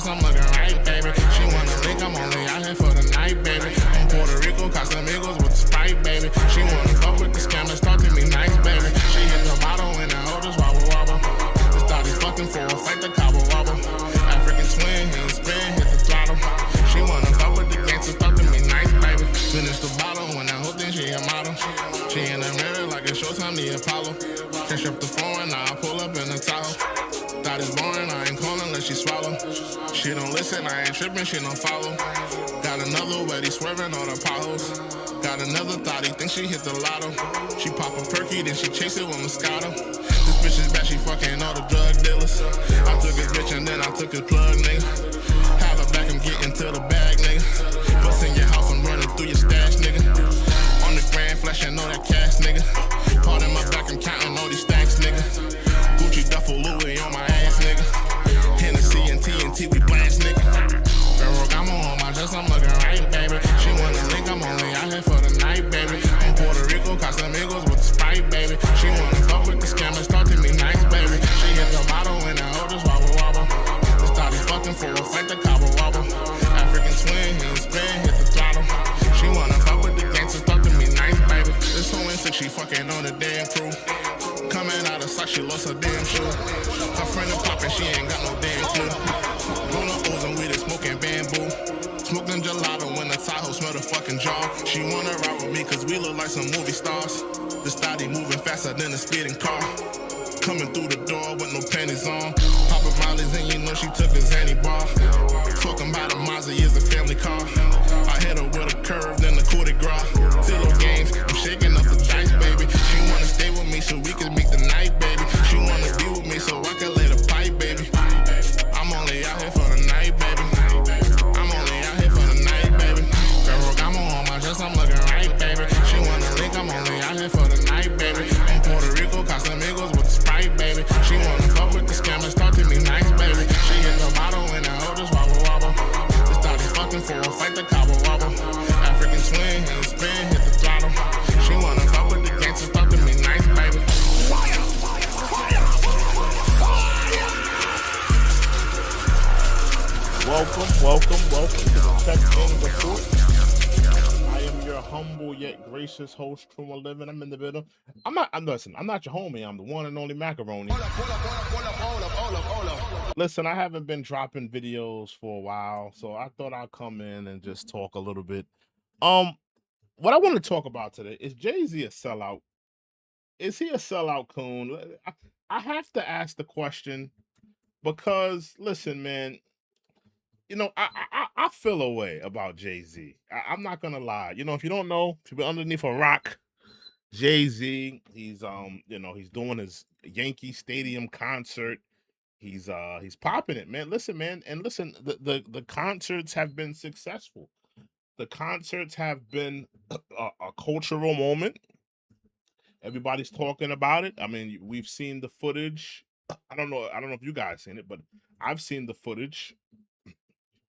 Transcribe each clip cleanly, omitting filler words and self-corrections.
I'm looking right, baby. She wanna lick, I'm only out here for the night, baby. From Puerto Rico, Casamigos with the Sprite, baby. She wanna fuck with the scammers, talk to me nice, baby. She hit the bottle and I hold this wobble wobble. Just thought he's fucking for a fight, the cobble wobble. African twin, he spin, hit the throttle. She wanna fuck with the gangsters, talk to me nice, baby. Finish the bottle when I hope then she a model. She in the mirror like a Showtime, the Apollo. Catch up the phone, now I pull up in the Tahoe. Thought it's boring, I ain't calling unless she swallow. She don't listen, I ain't tripping, she don't follow. Got another wetty swerving on the potholes. Got another thought, he thinks she hit the lotto. She pop a perky, then she chase it with Moscato. This bitch is bad, she fucking all the drug dealers. I took his bitch and then I took his plug, nigga. Have her back, I'm getting to the bag, nigga. Bust in your house, I'm running through your stash, nigga. On the grand flashing all that cash, nigga. Part in my back, I'm counting all these stacks, nigga. Gucci duffel Louis on my ass, nigga. Hennessy and TNT, we blast, nigga. Ferragamo on my dress, I'm looking right, baby. She wanna link, I'm only out here for the night, baby. From Puerto Rico, Casamigos with the Sprite, baby. She wanna fuck with the scammers, talk to me nice, baby. She hit the bottle and I hold this wobble wobble. Just thought he's fucking for a fight, the cobble wobble. African twin, he spin, hit the throttle. She wanna fuck with the gangsters, talk to me nice, baby. This whole insect, she fucking on the damn crew. Coming out of sock, she lost her damn shoe. Her friend is poppin', she ain't got no damn clue. Roll up O's and weed and smoking bamboo. Smoking gelato when the Tahoe smell the fucking jar. She wanna ride with me cause we look like some movie stars. This thotty moving faster than a speeding car. Coming through the door with no panties on. Poppin' mollies and you know she took a Zanny bar. Talking about a Mazda is a family car. I hit her with a curve, then the coup de grace. Zillow games, I'm shaking up the dice, baby. She wanna stay with me so we can make the night, baby. She wanna be with me so I can lay the pipe, baby. I'm only out here for the night, baby. I'm only out here for the night, baby. Ferragamo on my dress, I'm looking right, baby. She wanna link, I'm only out here for the night, baby. From Puerto Rico, Casamigos with the Sprite, baby. She wanna fuck with the scammers, talk to me nice, baby. She hit the bottle and I hold this wobble wobble. Just thought he's fucking for a fight, the cobble wobble. African twin, he spin, hit the throttle. She wanna fuck with the gangsters, talk to me nice, baby. Welcome to the Check-In Report. I am your humble yet gracious host, True and Livin. I'm in the middle. I'm not your homie. I'm the one and only Macaroni. Listen, I haven't been dropping videos for a while, so I thought I'd come in and just talk a little bit. What I want to talk about today is Jay-Z a sellout? Is he a sellout coon? I have to ask the question because, listen, man, you know, I feel a way about Jay-Z. I'm not gonna lie. You know, if you don't know, if you've been underneath a rock, Jay-Z, he's he's doing his Yankee Stadium concert. He's popping it, man. Listen, man, and listen, the concerts have been successful. The concerts have been a cultural moment. Everybody's talking about it. I mean, we've seen the footage. I don't know if you guys seen it, but I've seen the footage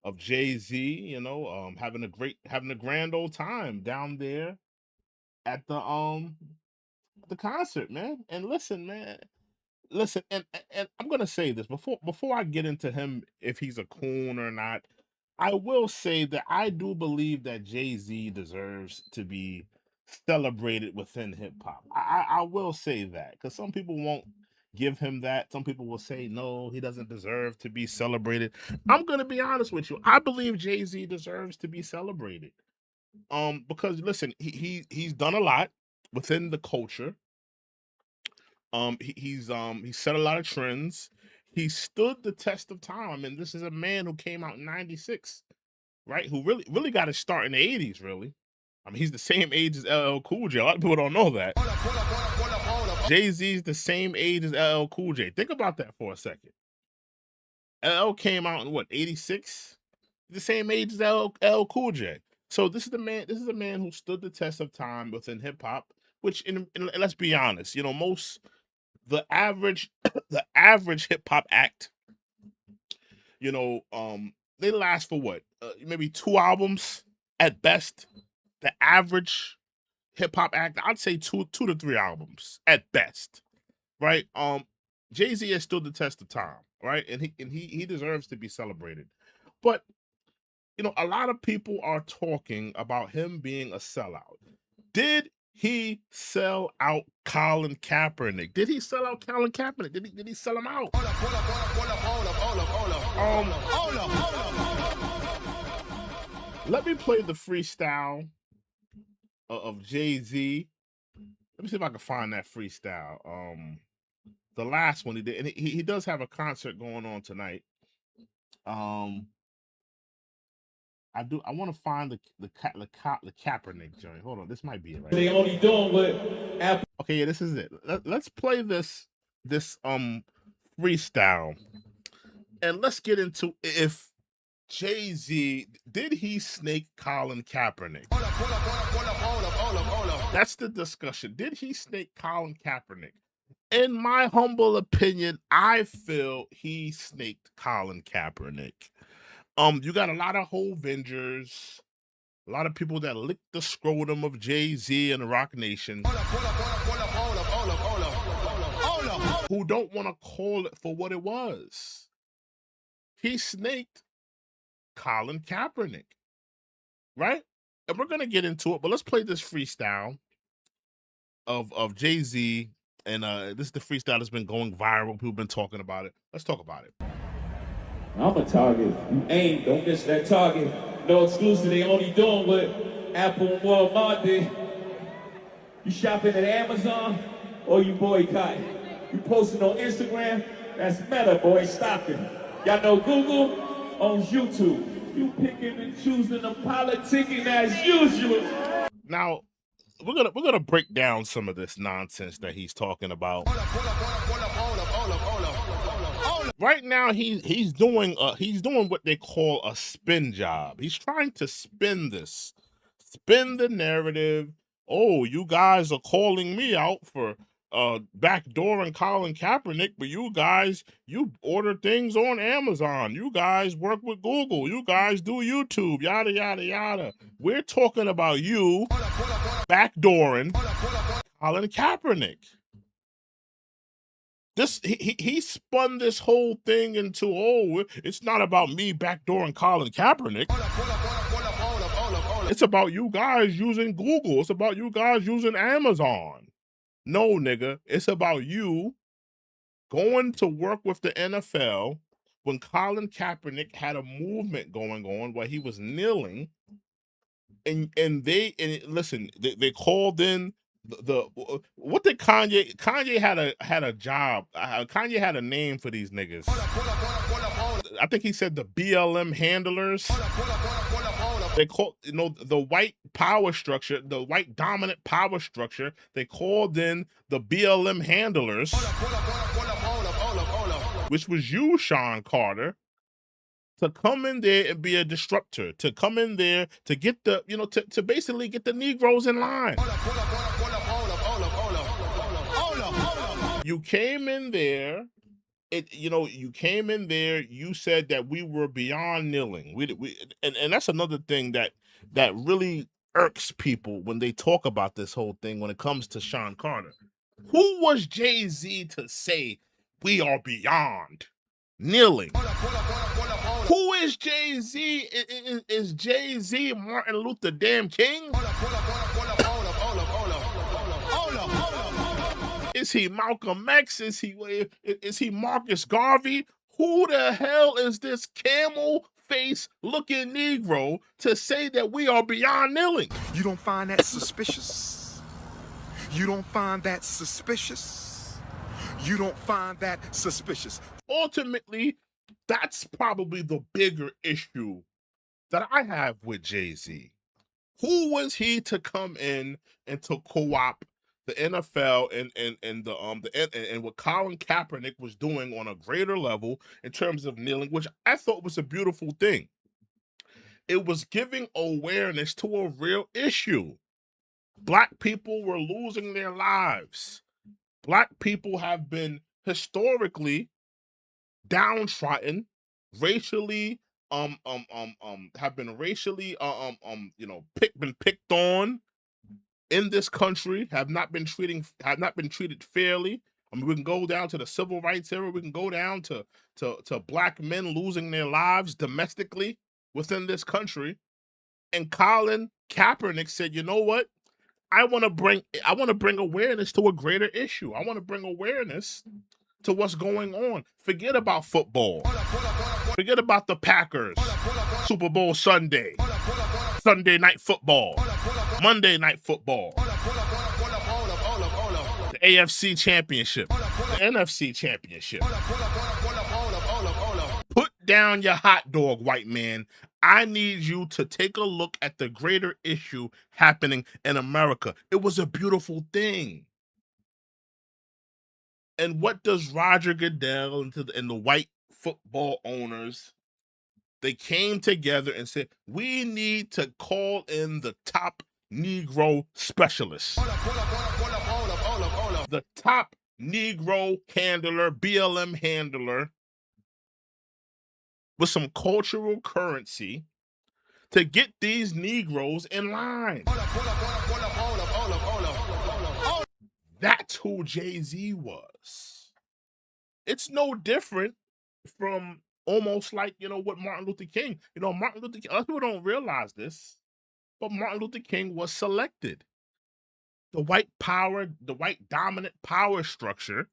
of Jay-Z, having a grand old time down there at the concert, man. And listen, man, and I'm gonna say this before I get into him if he's a coon or not. I will say that I do believe that Jay-Z deserves to be celebrated within hip hop. I will say that because some people won't give him that. Some people will say no, he doesn't deserve to be celebrated. I'm gonna be honest with you. I believe Jay-Z deserves to be celebrated. Because listen, he's done a lot within the culture. He's set a lot of trends. He stood the test of time. I mean, this is a man who came out in '96, right? Who really got his start in the '80s, really. I mean, he's the same age as LL Cool J. A lot of people don't know that. Jay-Z's the same age as LL Cool J. Think about that for a second. LL came out in what, '86? The same age as LL Cool J. So this is the man. This is a man who stood the test of time within hip hop. Which, let's be honest, the average hip hop act, they last for what? Maybe 2 albums at best. The average hip hop act, I'd say 2 to 3 albums at best, right? Jay-Z has stood the test of time, right? And he deserves to be celebrated. But a lot of people are talking about him being a sellout. Did he sell out Colin Kaepernick? Did he sell out Colin Kaepernick? Did he sell him out? Let me play the freestyle of Jay-Z. Let me see if I can find that freestyle. The last one he did, and he does have a concert going on tonight. I want to find the Kaepernick joint. Hold on, this might be it. Right? They only doing what Apple. Okay, yeah, this is it. Let's play this freestyle, and let's get into if Jay-Z did he snake Colin Kaepernick. Hold up. That's the discussion. Did he snake Colin Kaepernick? In my humble opinion, I feel he snaked Colin Kaepernick. You got a lot of Hovengers, a lot of people that lick the scrotum of Jay-Z and the Rock Nation. Who don't want to call it for what it was. He snaked Colin Kaepernick, right? And we're gonna get into it, but let's play this freestyle of Jay-Z, and this is the freestyle that's been going viral. People have been talking about it. Let's talk about it. I'm a target. You ain't, don't miss that target. No exclusive, they only doing what Apple and Walmart did. You shopping at Amazon or you boycott? You posting on Instagram? That's Meta, boy, stop it. Y'all know Google owns YouTube. You picking and choosing and politicking as usual. Now, we're gonna break down some of this nonsense that he's talking about. Right now, he's doing what they call a spin job. He's trying to spin the narrative. Oh, you guys are calling me out for backdooring Colin Kaepernick, but you guys, you order things on Amazon. You guys work with Google. You guys do YouTube. Yada yada yada. We're talking about you backdooring Colin Kaepernick. He spun this whole thing into, oh, it's not about me backdooring Colin Kaepernick. It's about you guys using Google. It's about you guys using Amazon. No, nigga, it's about you going to work with the NFL when Colin Kaepernick had a movement going on where he was kneeling, and listen, they called in what did Kanye had a job. Kanye had a name for these niggas. I think he said the BLM handlers. They called, the white power structure, the white dominant power structure. They called in the BLM handlers, which was you, Sean Carter, to come in there and be a disruptor, to come in there to get the, to basically get the Negroes in line. You came in there. You came in there. You said that we were beyond kneeling. And that's another thing that really irks people when they talk about this whole thing when it comes to Sean Carter. Who was Jay-Z to say we are beyond kneeling? Who is Jay-Z? Is Jay-Z Martin Luther damn King? Is he Malcolm X? Is he Marcus Garvey? Who the hell is this camel face looking Negro to say that we are beyond kneeling? You don't find that suspicious? You don't find that suspicious? You don't find that suspicious? Ultimately, that's probably the bigger issue that I have with Jay-Z. Who was he to come in and to co-opt the NFL and what Colin Kaepernick was doing on a greater level in terms of kneeling, which I thought was a beautiful thing. It was giving awareness to a real issue. Black people were losing their lives. Black people have been historically downtrodden, racially have been racially been picked on in this country, have not been treated fairly. I mean, we can go down to the civil rights era. We can go down to black men losing their lives domestically within this country. And Colin Kaepernick said, "You know what? I want to bring awareness to a greater issue. I want to bring awareness to what's going on. Forget about football. Forget about the Packers. Super Bowl Sunday. Sunday night football. Monday night football. The AFC Championship. The NFC Championship. Put down your hot dog, white man. I need you to take a look at the greater issue happening in America. It was a beautiful thing." And what does Roger Goodell and the white football owners? They came together and said, we need to call in the top Negro specialists. The top Negro handler, BLM handler, with some cultural currency to get these Negroes in line. That's who Jay-Z was. It's no different from almost like, what Martin Luther King, Martin Luther King, other people don't realize this, but Martin Luther King was selected. The white dominant power structure.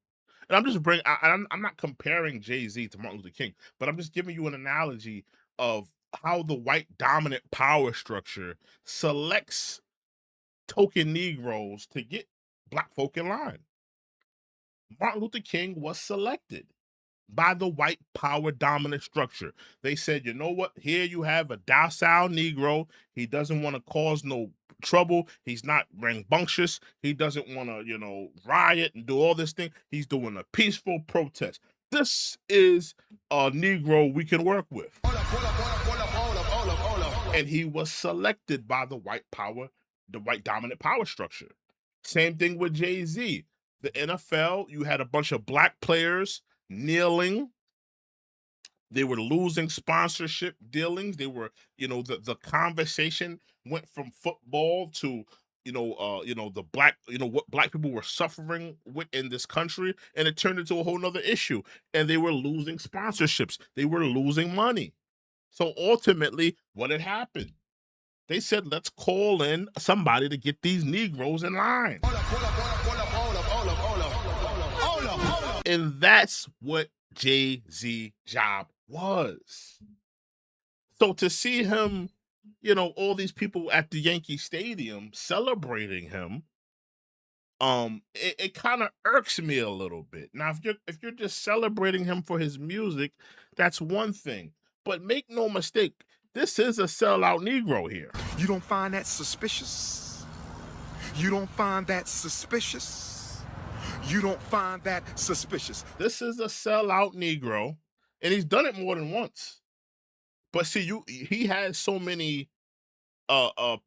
And I'm not comparing Jay-Z to Martin Luther King, but I'm just giving you an analogy of how the white dominant power structure selects token Negroes to get black folk in line. Martin Luther King was selected by the white power dominant structure. They said, you know what? Here you have a docile Negro. He doesn't want to cause no trouble. He's not rambunctious. He doesn't want to, riot and do all this thing. He's doing a peaceful protest. This is a Negro we can work with. And he was selected by the white dominant power structure. Same thing with Jay-Z. The NFL, you had a bunch of black players kneeling. They were losing sponsorship dealings. They were, the conversation went from football to, the black, what black people were suffering with in this country, and it turned into a whole nother issue. And they were losing sponsorships. They were losing money. So ultimately, what had happened? They said, let's call in somebody to get these Negroes in line. And that's what Jay-Z job was. So to see him, all these people at the Yankee Stadium celebrating him, it kind of irks me a little bit. Now, if you're just celebrating him for his music, that's one thing. But make no mistake, this is a sellout Negro here. You don't find that suspicious? You don't find that suspicious? You don't find that suspicious? This is a sellout Negro, and he's done it more than once. But see, he has so many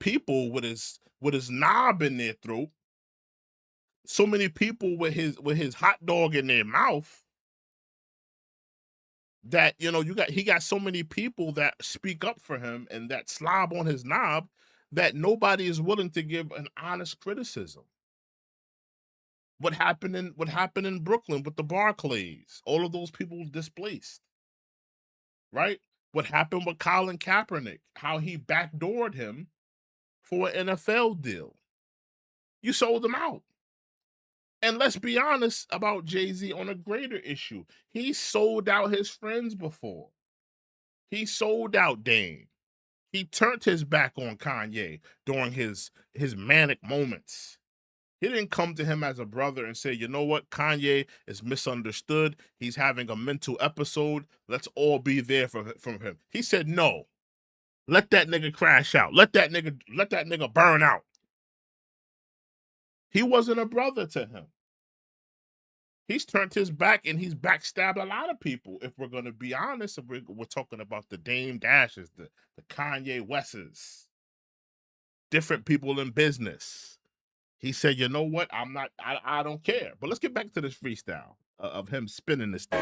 people with his knob in their throat, so many people with his hot dog in their mouth, that he got so many people that speak up for him and that slob on his knob, that nobody is willing to give an honest criticism. What happened in Brooklyn with the Barclays? All of those people displaced, right? What happened with Colin Kaepernick? How he backdoored him for an NFL deal. You sold him out. And let's be honest about Jay-Z on a greater issue. He sold out his friends before. He sold out Dame. He turned his back on Kanye during his manic moments. He didn't come to him as a brother and say, you know what, Kanye is misunderstood. He's having a mental episode. Let's all be there from him. He said, no, let that nigga crash out. Let that nigga burn out. He wasn't a brother to him. He's turned his back and he's backstabbed a lot of people. If we're going to be honest, if we're talking about the Dame Dashes, the Kanye Wesses, different people in business. He said, you know what? I don't care. But let's get back to this freestyle of him spinning this thing.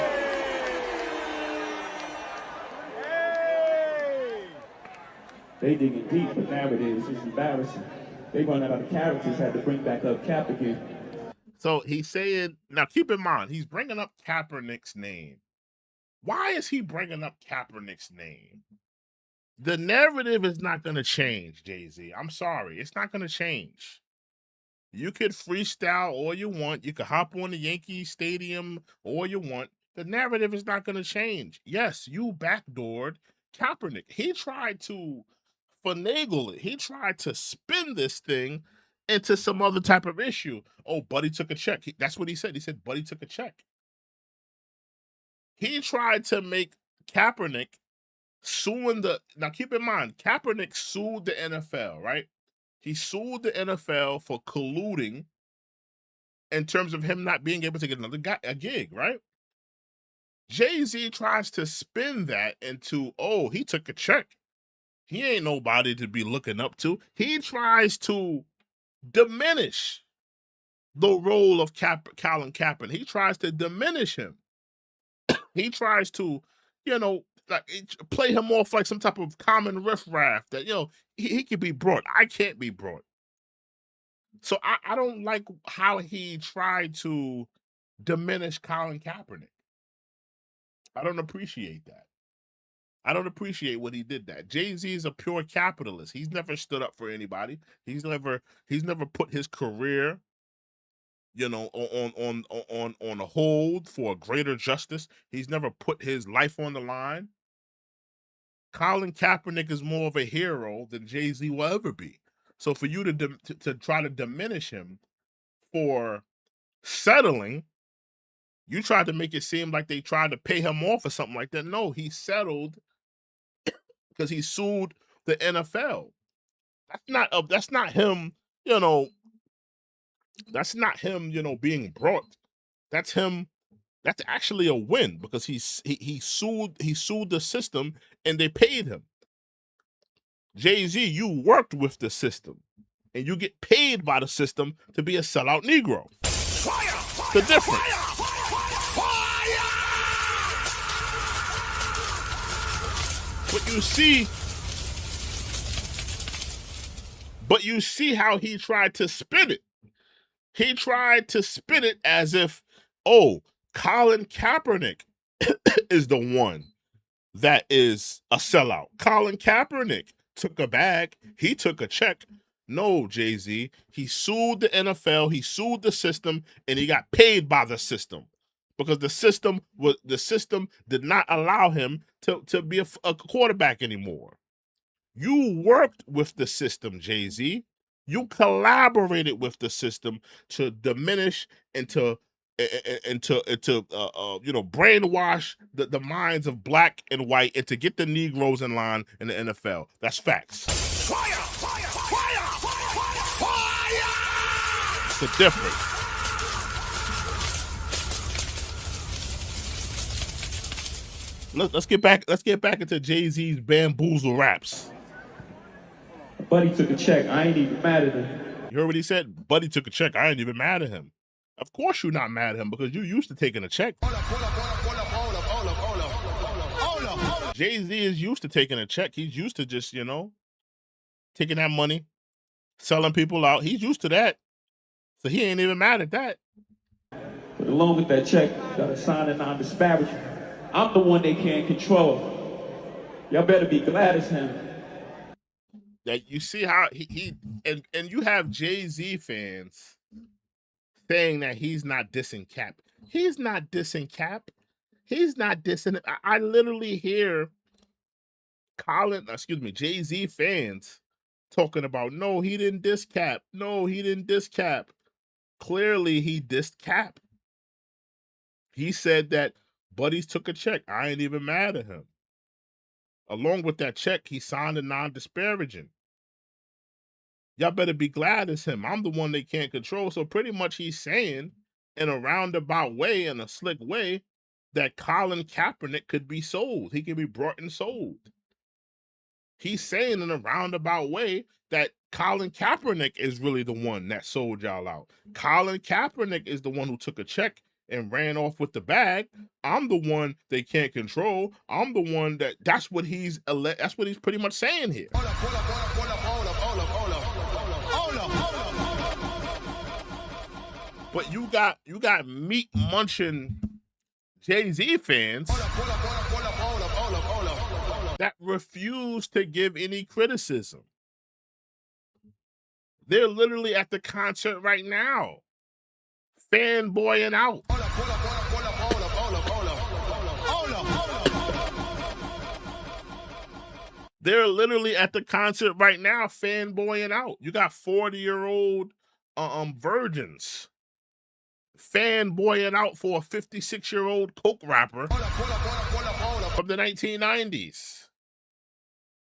They digging deep for narratives. It's embarrassing. They run out of characters, had to bring back up Cap again. So he's saying, now keep in mind, he's bringing up Kaepernick's name. Why is he bringing up Kaepernick's name? The narrative is not going to change, Jay-Z. I'm sorry. It's not going to change. You could freestyle all you want. You could hop on the Yankee Stadium all you want. The narrative is not going to change. Yes, you backdoored Kaepernick. He tried to finagle it. He tried to spin this thing into some other type of issue. Oh, Buddy took a check. That's what he said. He said Buddy took a check. He tried to make Kaepernick suing the, now keep in mind, Kaepernick sued the NFL, right? He sued the NFL for colluding in terms of him not being able to get a gig, right? Jay-Z tries to spin that into, oh, he took a check. He ain't nobody to be looking up to. He tries to diminish the role of Colin Kaepernick. He tries to diminish him. He tries to, like, play him off like some type of common riffraff that, he could be brought. I can't be brought. So I don't like how he tried to diminish Colin Kaepernick. I don't appreciate that. I don't appreciate what he did that. Jay-Z is a pure capitalist. He's never stood up for anybody. He's never put his career, on a hold for greater justice. He's never put his life on the line. Colin Kaepernick is more of a hero than Jay-Z will ever be. So for you to try to diminish him for settling, you tried to make it seem like they tried to pay him off or something like that. No, he settled because he sued the NFL. That's not him, that's not him, being brought. That's him. That's actually a win because he sued the system and they paid him. Jay-Z, you worked with the system and you get paid by the system to be a sellout Negro. The difference. But you see how he tried to spin it. He tried to spin it as if, oh, Colin Kaepernick is the one that is a sellout. Colin Kaepernick took a bag. He took a check. No, Jay-Z. He sued the NFL. He sued the system, and he got paid by the system because the system did not allow him to be a quarterback anymore. You worked with the system, Jay-Z. You collaborated with the system to diminish and to brainwash the minds of black and white and to get the Negroes in line in the NFL. That's facts. Fire! Fire! Fire! Fire! It's a difference. Let's get back into Jay-Z's bamboozle raps. Buddy took a check. I ain't even mad at him. You heard what he said? Buddy took a check. I ain't even mad at him. Of course you're not mad at him because you used to taking a check. Jay-Z is used to taking a check. He's used to just, taking that money, selling people out. He's used to that. So he ain't even mad at that. But along with that check, gotta sign a non-disparagement. I'm the one they can't control. Y'all better be glad as him. That you see how and you have Jay-Z fans saying that he's not dissing Cap. He's not dissing Cap. He's not dissing it. I literally hear Jay-Z fans talking about, no, he didn't diss Cap. No, he didn't diss Cap. Clearly he dissed Cap. He said that Buddies took a check. I ain't even mad at him. Along with that check, he signed a non-disparaging. Y'all better be glad it's him. I'm the one they can't control. So pretty much he's saying in a roundabout way, in a slick way, that Colin Kaepernick could be sold. He could be brought and sold. He's saying in a roundabout way that Colin Kaepernick is really the one that sold y'all out. Colin Kaepernick is the one who took a check and ran off with the bag. I'm the one they can't control. I'm the one that's what he's pretty much saying here. But you got meat munching Jay-Z fans that refuse to give any criticism. They're literally at the concert right now, fanboying out. They're literally at the concert right now, fanboying out. You got 40-year-old virgins fanboying out for a 56-year-old coke rapper from the 1990s.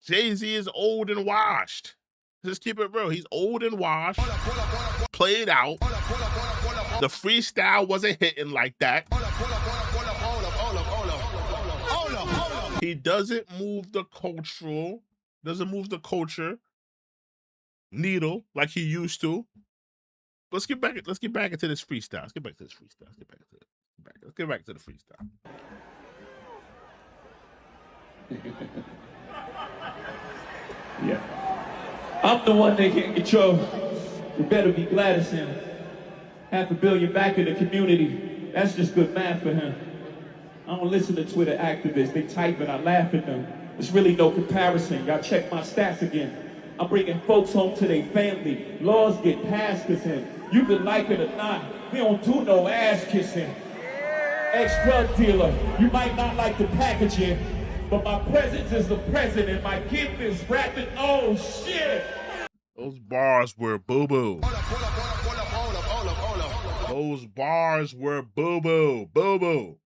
Jay-Z is old and washed. Just keep it real. He's old and washed, played out. The freestyle wasn't hitting like that. He doesn't move the culture needle like he used to. Let's get back into this freestyle. Let's get back to the freestyle. Yeah. I'm the one they can't control. You better be glad it's him. $500 million back in the community. That's just good math for him. I don't listen to Twitter activists. They type and I laugh at them. There's really no comparison. Y'all check my stats again. I'm bringing folks home to their family. Laws get passed because him. You can like it or not. We don't do no ass kissing. Ex-drug dealer. You might not like the packaging, but my presence is the president. My gift is rapping. Oh, shit. Those bars were boo-boo. Those bars were boo-boo. Boo-boo.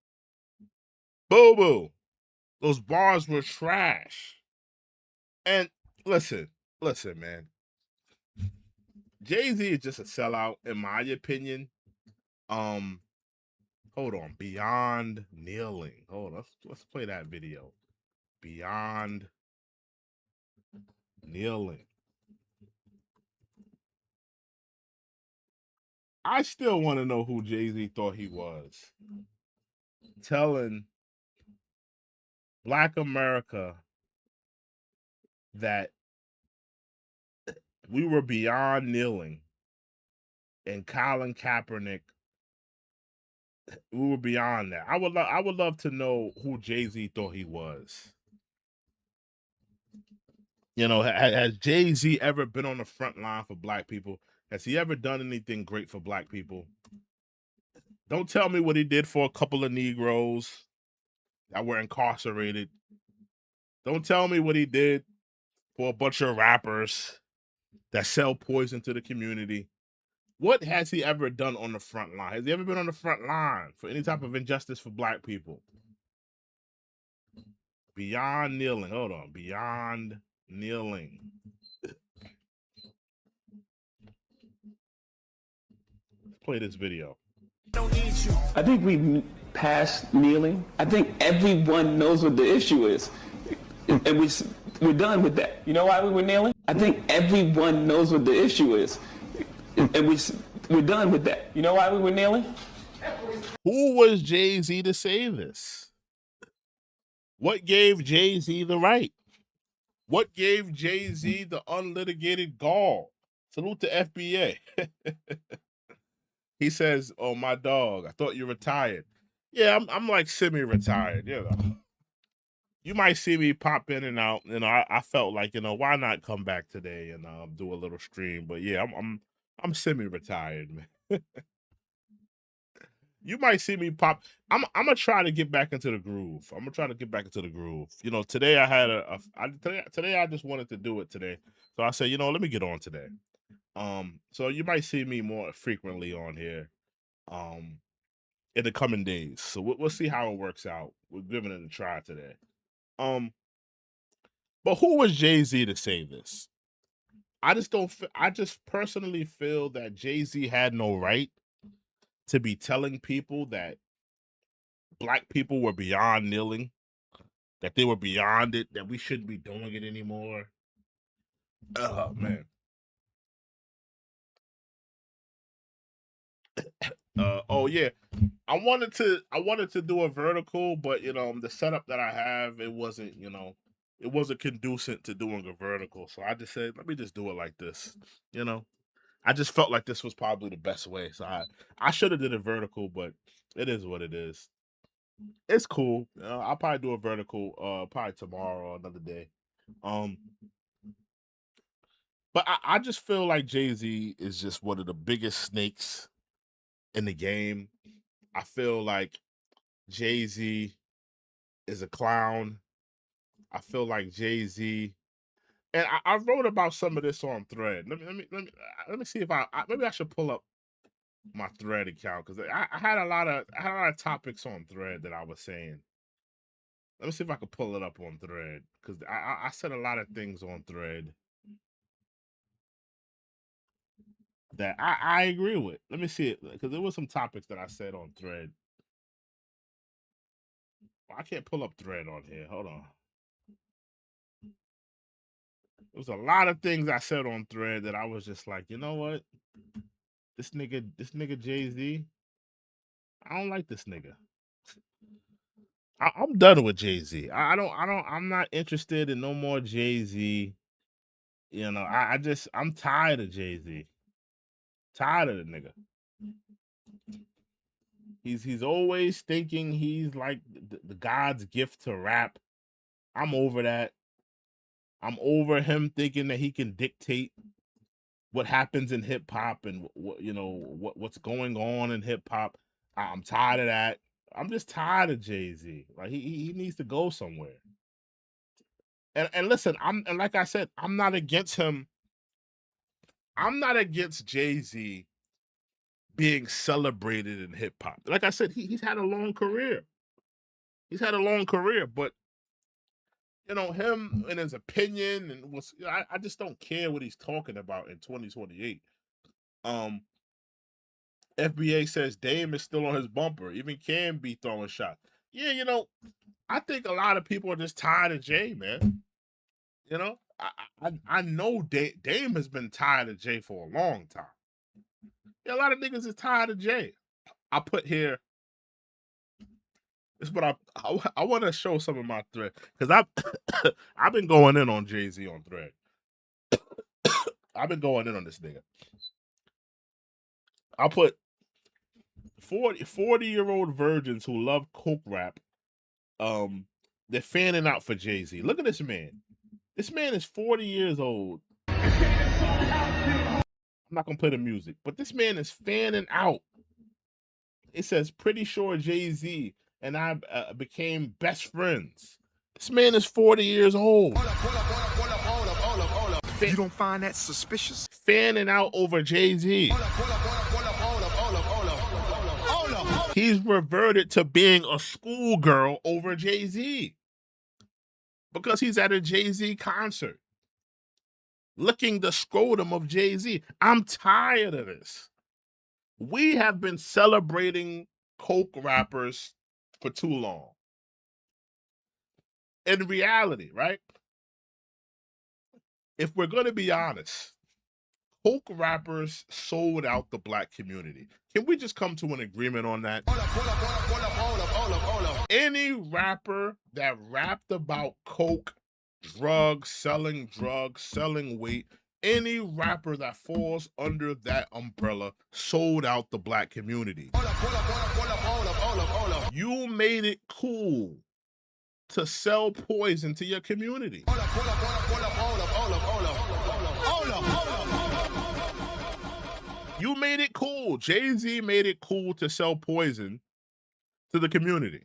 Boo-boo. Those bars were trash. And listen, man. Jay-Z is just a sellout, in my opinion. Hold on. Beyond Kneeling. Hold on. Let's play that video. Beyond Kneeling. I still want to know who Jay-Z thought he was. Telling Black America that we were beyond kneeling, and Colin Kaepernick, we were beyond that. I would love to know who Jay-Z thought he was. You know, has Jay-Z ever been on the front line for Black people? Has he ever done anything great for Black people? Don't tell me what he did for a couple of Negroes that were incarcerated. Don't tell me what he did for a bunch of rappers that sell poison to the community. What has he ever done on the front line? Has he ever been on the front line for any type of injustice for Black people? Beyond Kneeling. Hold on. Beyond Kneeling. Let's play this video. I think we've passed kneeling. I think everyone knows what the issue is. And we're done with that. You know why we were kneeling? I think everyone knows what the issue is. And we're done with that. You know why we were kneeling? Who was Jay-Z to say this? What gave Jay-Z the right? What gave Jay-Z the unlitigated gall? Salute to FBA. He says, "Oh, my dog, I thought you retired." Yeah, I'm like semi-retired, you know. You might see me pop in and out. You know, I felt like, you know, why not come back today and do a little stream? But yeah, I'm semi-retired, man. You might see me pop. I'm gonna try to get back into the groove. You know, today I had today I just wanted to do it today. So I said, you know, let me get on today. So you might see me more frequently on here in the coming days. So we'll see how it works out. We're giving it a try today. But who was Jay-Z to say this? I just personally feel that Jay-Z had no right to be telling people that Black people were beyond kneeling, that they were beyond it, that we shouldn't be doing it anymore. Oh, man. Oh yeah, I wanted to do a vertical, but the setup that I have, it wasn't conducive to doing a vertical. So I just said, let me just do it like this. I just felt like this was probably the best way. So I should have did a vertical, but it is what it is. It's cool. I'll probably do a vertical probably tomorrow or another day. Um but I just feel like Jay-Z is just one of the biggest snakes in the game. I feel like Jay-Z is a clown. I feel like Jay-Z, and I wrote about some of this on Thread. Let me see if maybe I should pull up my Thread account, because I had a lot of topics on Thread that I was saying. Let me see if I can pull it up on Thread, because I said a lot of things on Thread that I agree with. Let me see it, because there was some topics that I said on Thread. I can't pull up Thread on here. Hold on. There was a lot of things I said on Thread that I was just like, you know what? This nigga Jay-Z, I don't like this nigga. I'm done with Jay-Z. I'm not interested in no more Jay-Z. I'm tired of Jay-Z. Tired of the nigga. He's always thinking he's like the God's gift to rap. I'm over that. I'm over him thinking that he can dictate what happens in hip hop and what's going on in hip hop. I'm tired of that. I'm just tired of Jay-Z. Like he needs to go somewhere. And listen, and like I said, I'm not against him. I'm not against Jay-Z being celebrated in hip hop. Like I said, he's had a long career. He's had a long career, but him and his opinion and I just don't care what he's talking about in 2028. FBA says Dame is still on his bumper. Even Cam be throwing shots. Yeah, I think a lot of people are just tired of Jay, man. I know Dame has been tired of Jay for a long time. Yeah, a lot of niggas is tired of Jay. I put here. This is what I want to show some of my thread, because I've been going in on Jay-Z on Thread. I've been going in on this nigga. I'll put 40-year-old virgins who love coke rap. They're fanning out for Jay-Z. Look at this man. This man is 40 years old. I'm not gonna play the music, but this man is fanning out. It says, pretty sure Jay-Z and I became best friends. This man is 40 years old. You don't find that suspicious? Fanning out over Jay-Z. He's reverted to being a schoolgirl over Jay-Z because he's at a Jay-Z concert, licking the scrotum of Jay-Z. I'm tired of this. We have been celebrating coke rappers for too long. In reality, right? If we're going to be honest, coke rappers sold out the black community. Can we just come to an agreement on that? Hold up. Any rapper that rapped about coke, drugs, selling weight, any rapper that falls under that umbrella sold out the black community. Hold up. You made it cool to sell poison to your community. Hold up. You made it cool. Jay-Z made it cool to sell poison to the community.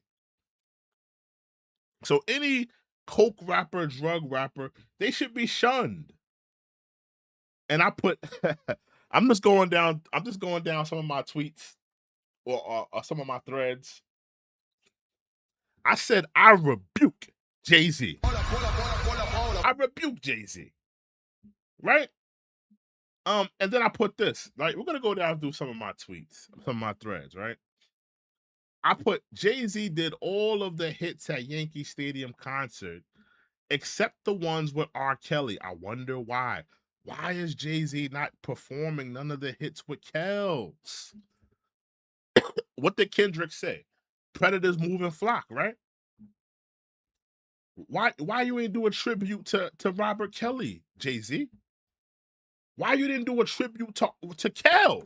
So any coke rapper, drug rapper, they should be shunned. And I put, I'm just going down some of my tweets or some of my threads. I said, I rebuke Jay-Z. I rebuke Jay-Z. Right? And then I put this. Like, we're gonna go down through some of my tweets, some of my threads, right? I put Jay-Z did all of the hits at Yankee Stadium concert, except the ones with R. Kelly. I wonder why. Why is Jay-Z not performing none of the hits with Kells? what did Kendrick say? Predators move and flock, right? Why you ain't do a tribute to Robert Kelly, Jay-Z? Why you didn't do a tribute to Kels?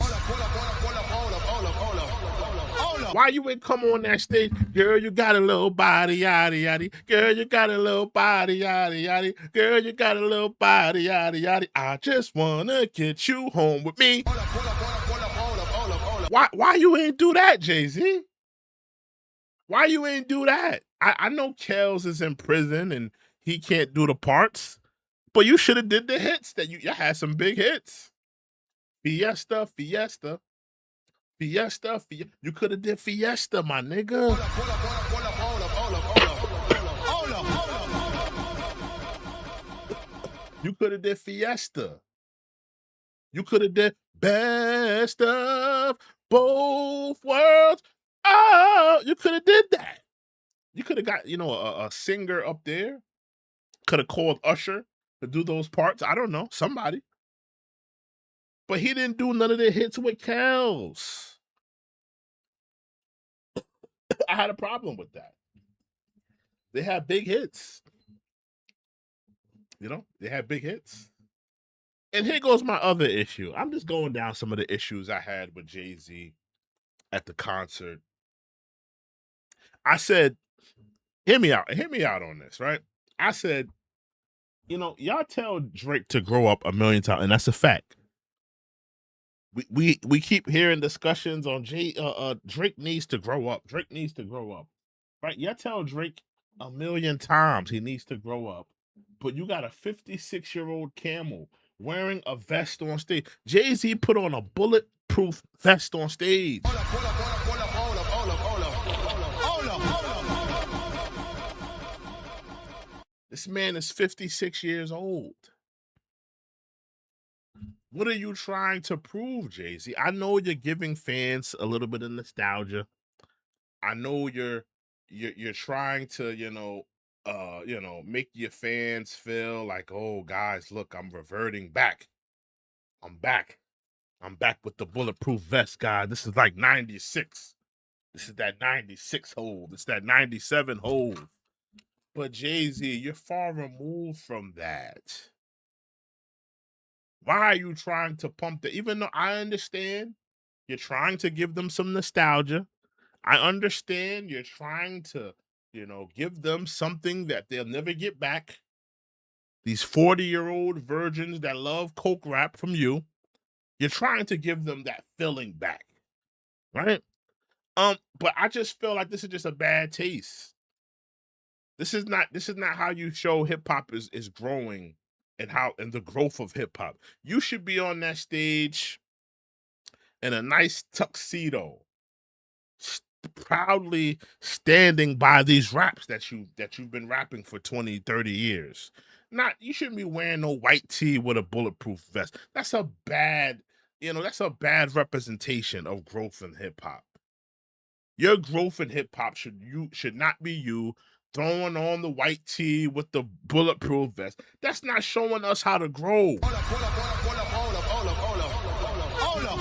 Why you ain't come on that stage? Girl, you got a little body, yaddy, yaddy. Girl, you got a little body, yaddy, yaddy. Girl, you got a little body, yaddy, yaddy. I just wanna get you home with me. Why you ain't do that, Jay-Z? Why you ain't do that? I know Kels is in prison and he can't do the parts, but you should have did the hits that you had some big hits. Fiesta. You could have did Fiesta, my nigga. You could have did Fiesta. You could have did Best of Both Worlds. Oh, you could have did that. You could have got, a singer up there. Could have called Usher to do those parts. I don't know, somebody. But he didn't do none of the hits with Kels. I had a problem with that. They had big hits. They had big hits. And here goes my other issue. I'm just going down some of the issues I had with Jay-Z at the concert. I said, hear me out on this, right? I said, y'all tell Drake to grow up a million times, and that's a fact. We keep hearing discussions on Drake needs to grow up. Drake needs to grow up. Right? Y'all tell Drake a million times he needs to grow up. But you got a 56-year-old camel wearing a vest on stage. Jay-Z put on a bulletproof vest on stage. This man is 56 years old. What are you trying to prove, Jay-Z? I know you're giving fans a little bit of nostalgia. I know you're trying to, make your fans feel like, oh, guys, look, I'm reverting back. I'm back with the bulletproof vest, guys. This is like 96. This is that 96 hold. It's that 97 hold. But Jay-Z, you're far removed from that. Why are you trying to pump that? Even though I understand you're trying to give them some nostalgia. I understand you're trying to, give them something that they'll never get back. These 40-year-old virgins that love coke rap from you, you're trying to give them that feeling back, right? But I just feel like this is just a bad taste. This is not how you show hip hop is growing and the growth of hip hop. You should be on that stage in a nice tuxedo, proudly standing by these raps that you've been rapping for 20, 30 years. You shouldn't be wearing no white tee with a bulletproof vest. That's a bad representation of growth in hip hop. Your growth in hip hop should not be you throwing on the white tee with the bulletproof vest. That's not showing us how to grow.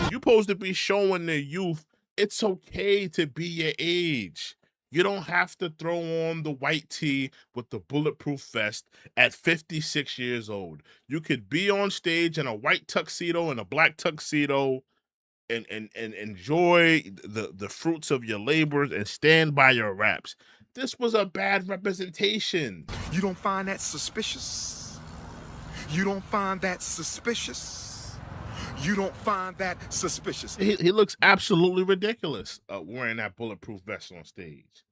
You're supposed to be showing the youth it's okay to be your age. You don't have to throw on the white tee with the bulletproof vest at 56 years old. You could be on stage in a white tuxedo and a black tuxedo and enjoy the fruits of your labors and stand by your raps. This was a bad representation. You don't find that suspicious? You don't find that suspicious? You don't find that suspicious? He looks absolutely ridiculous wearing that bulletproof vest on stage.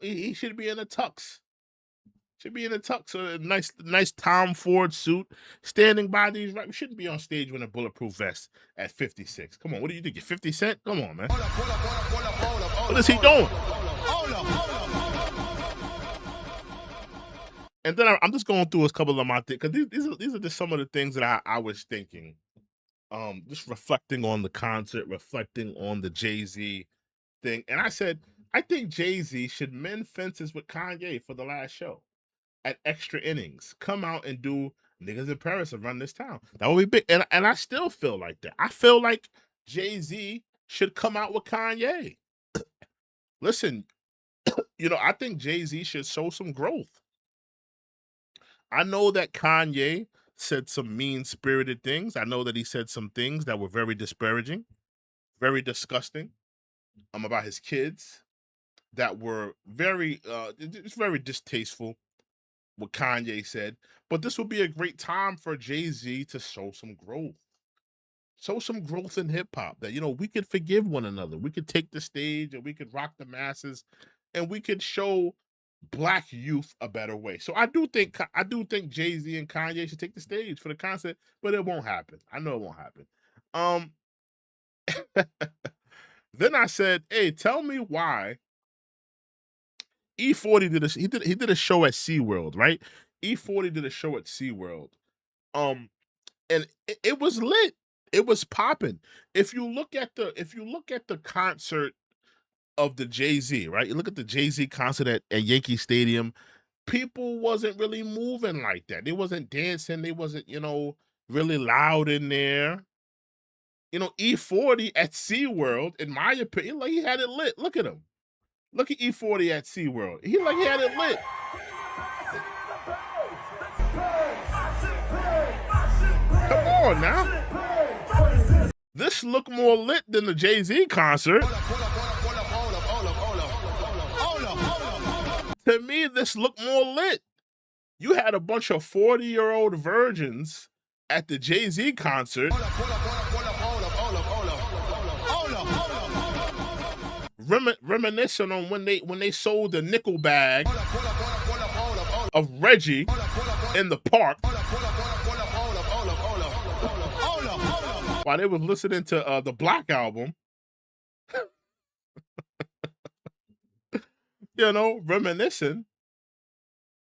He should be in a tux. Should be in a tux, a nice Tom Ford suit, standing by these. Right, we shouldn't be on stage with a bulletproof vest at 56. Come on, what do you think? You're 50 Cent? Come on, man. What is he doing? And then I'm just going through a couple of my things because these are just some of the things that I was thinking. Just reflecting on the concert, reflecting on the Jay-Z thing, and I said I think Jay-Z should mend fences with Kanye for the last show. At extra innings, come out and do Niggas in Paris and Run This Town. That would be big. And I still feel like that. I feel like Jay-Z should come out with Kanye. Listen, I think Jay-Z should show some growth. I know that Kanye said some mean-spirited things. I know that he said some things that were very disparaging, very disgusting, about his kids, that were it's very distasteful, what Kanye said. But this would be a great time for Jay-Z to show some growth. Show some growth in hip hop, that we could forgive one another. We could take the stage and we could rock the masses, and we could show Black youth a better way. So I do think Jay-Z and Kanye should take the stage for the concert, but it won't happen. I know it won't happen. Then I said, "Hey, tell me why E40 did he did a show at SeaWorld, right? E40 did a show at SeaWorld. And it was lit. It was popping. If you look at the concert of the Jay-Z, right? You look at the Jay-Z concert at Yankee Stadium, people wasn't really moving like that. They wasn't dancing. They wasn't, really loud in there. E40 at SeaWorld, in my opinion, like he had it lit. Look at him. Look at E40 at SeaWorld. He had it lit. Come on now. This looked more lit than the Jay-Z concert. To me, this looked more lit. You had a bunch of 40-year-old virgins at the Jay-Z concert. Reminiscing on when they sold the nickel bag of Reggie in the park while they was listening to the Black Album. Reminiscing,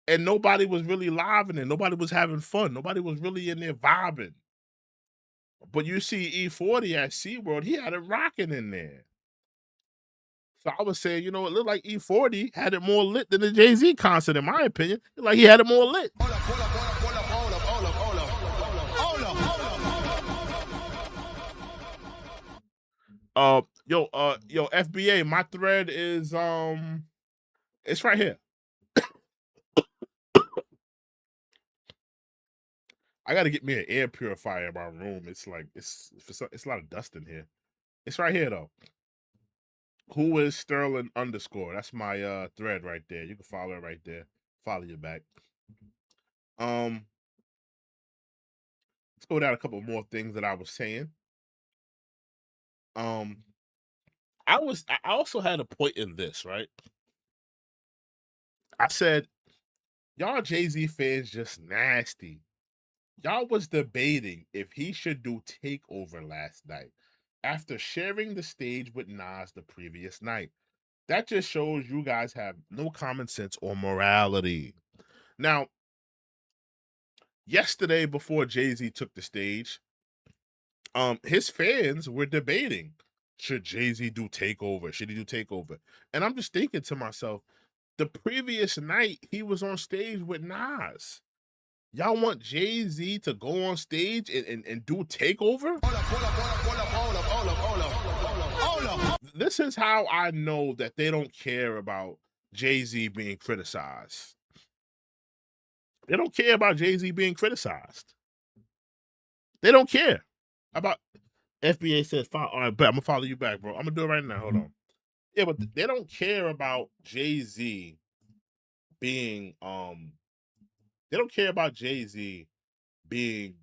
and nobody was really living it. Nobody was having fun. Nobody was really in there vibing. But you see E40 at SeaWorld, he had it rocking in there. So I was saying, it looked like E40 had it more lit than the Jay-Z concert, in my opinion. Like he had it more lit. Yo, FBA, my thread is it's right here. I gotta get me an air purifier in my room. It's like it's a lot of dust in here. It's right here though. Who is Sterling _ That's my thread right there. You can follow it right there. Follow you back. Let's go down a couple more things that I was saying. I also had a point in this, right? I said, y'all Jay-Z fans just nasty. Y'all was debating if he should do Takeover last night after sharing the stage with Nas the previous night. That just shows you guys have no common sense or morality. Now, yesterday before Jay-Z took the stage, his fans were debating, should Jay-Z do Takeover? Should he do Takeover? And I'm just thinking to myself, the previous night he was on stage with Nas. Y'all want Jay-Z to go on stage and do Takeover? This is how I know that they don't care about Jay-Z being criticized. They don't care about Jay-Z being criticized. They don't care about. FBA says, all right, but I'm gonna follow you back, bro. I'm gonna do it right now. Hold on. Yeah, but they don't care about Jay-Z being they don't care about Jay-Z being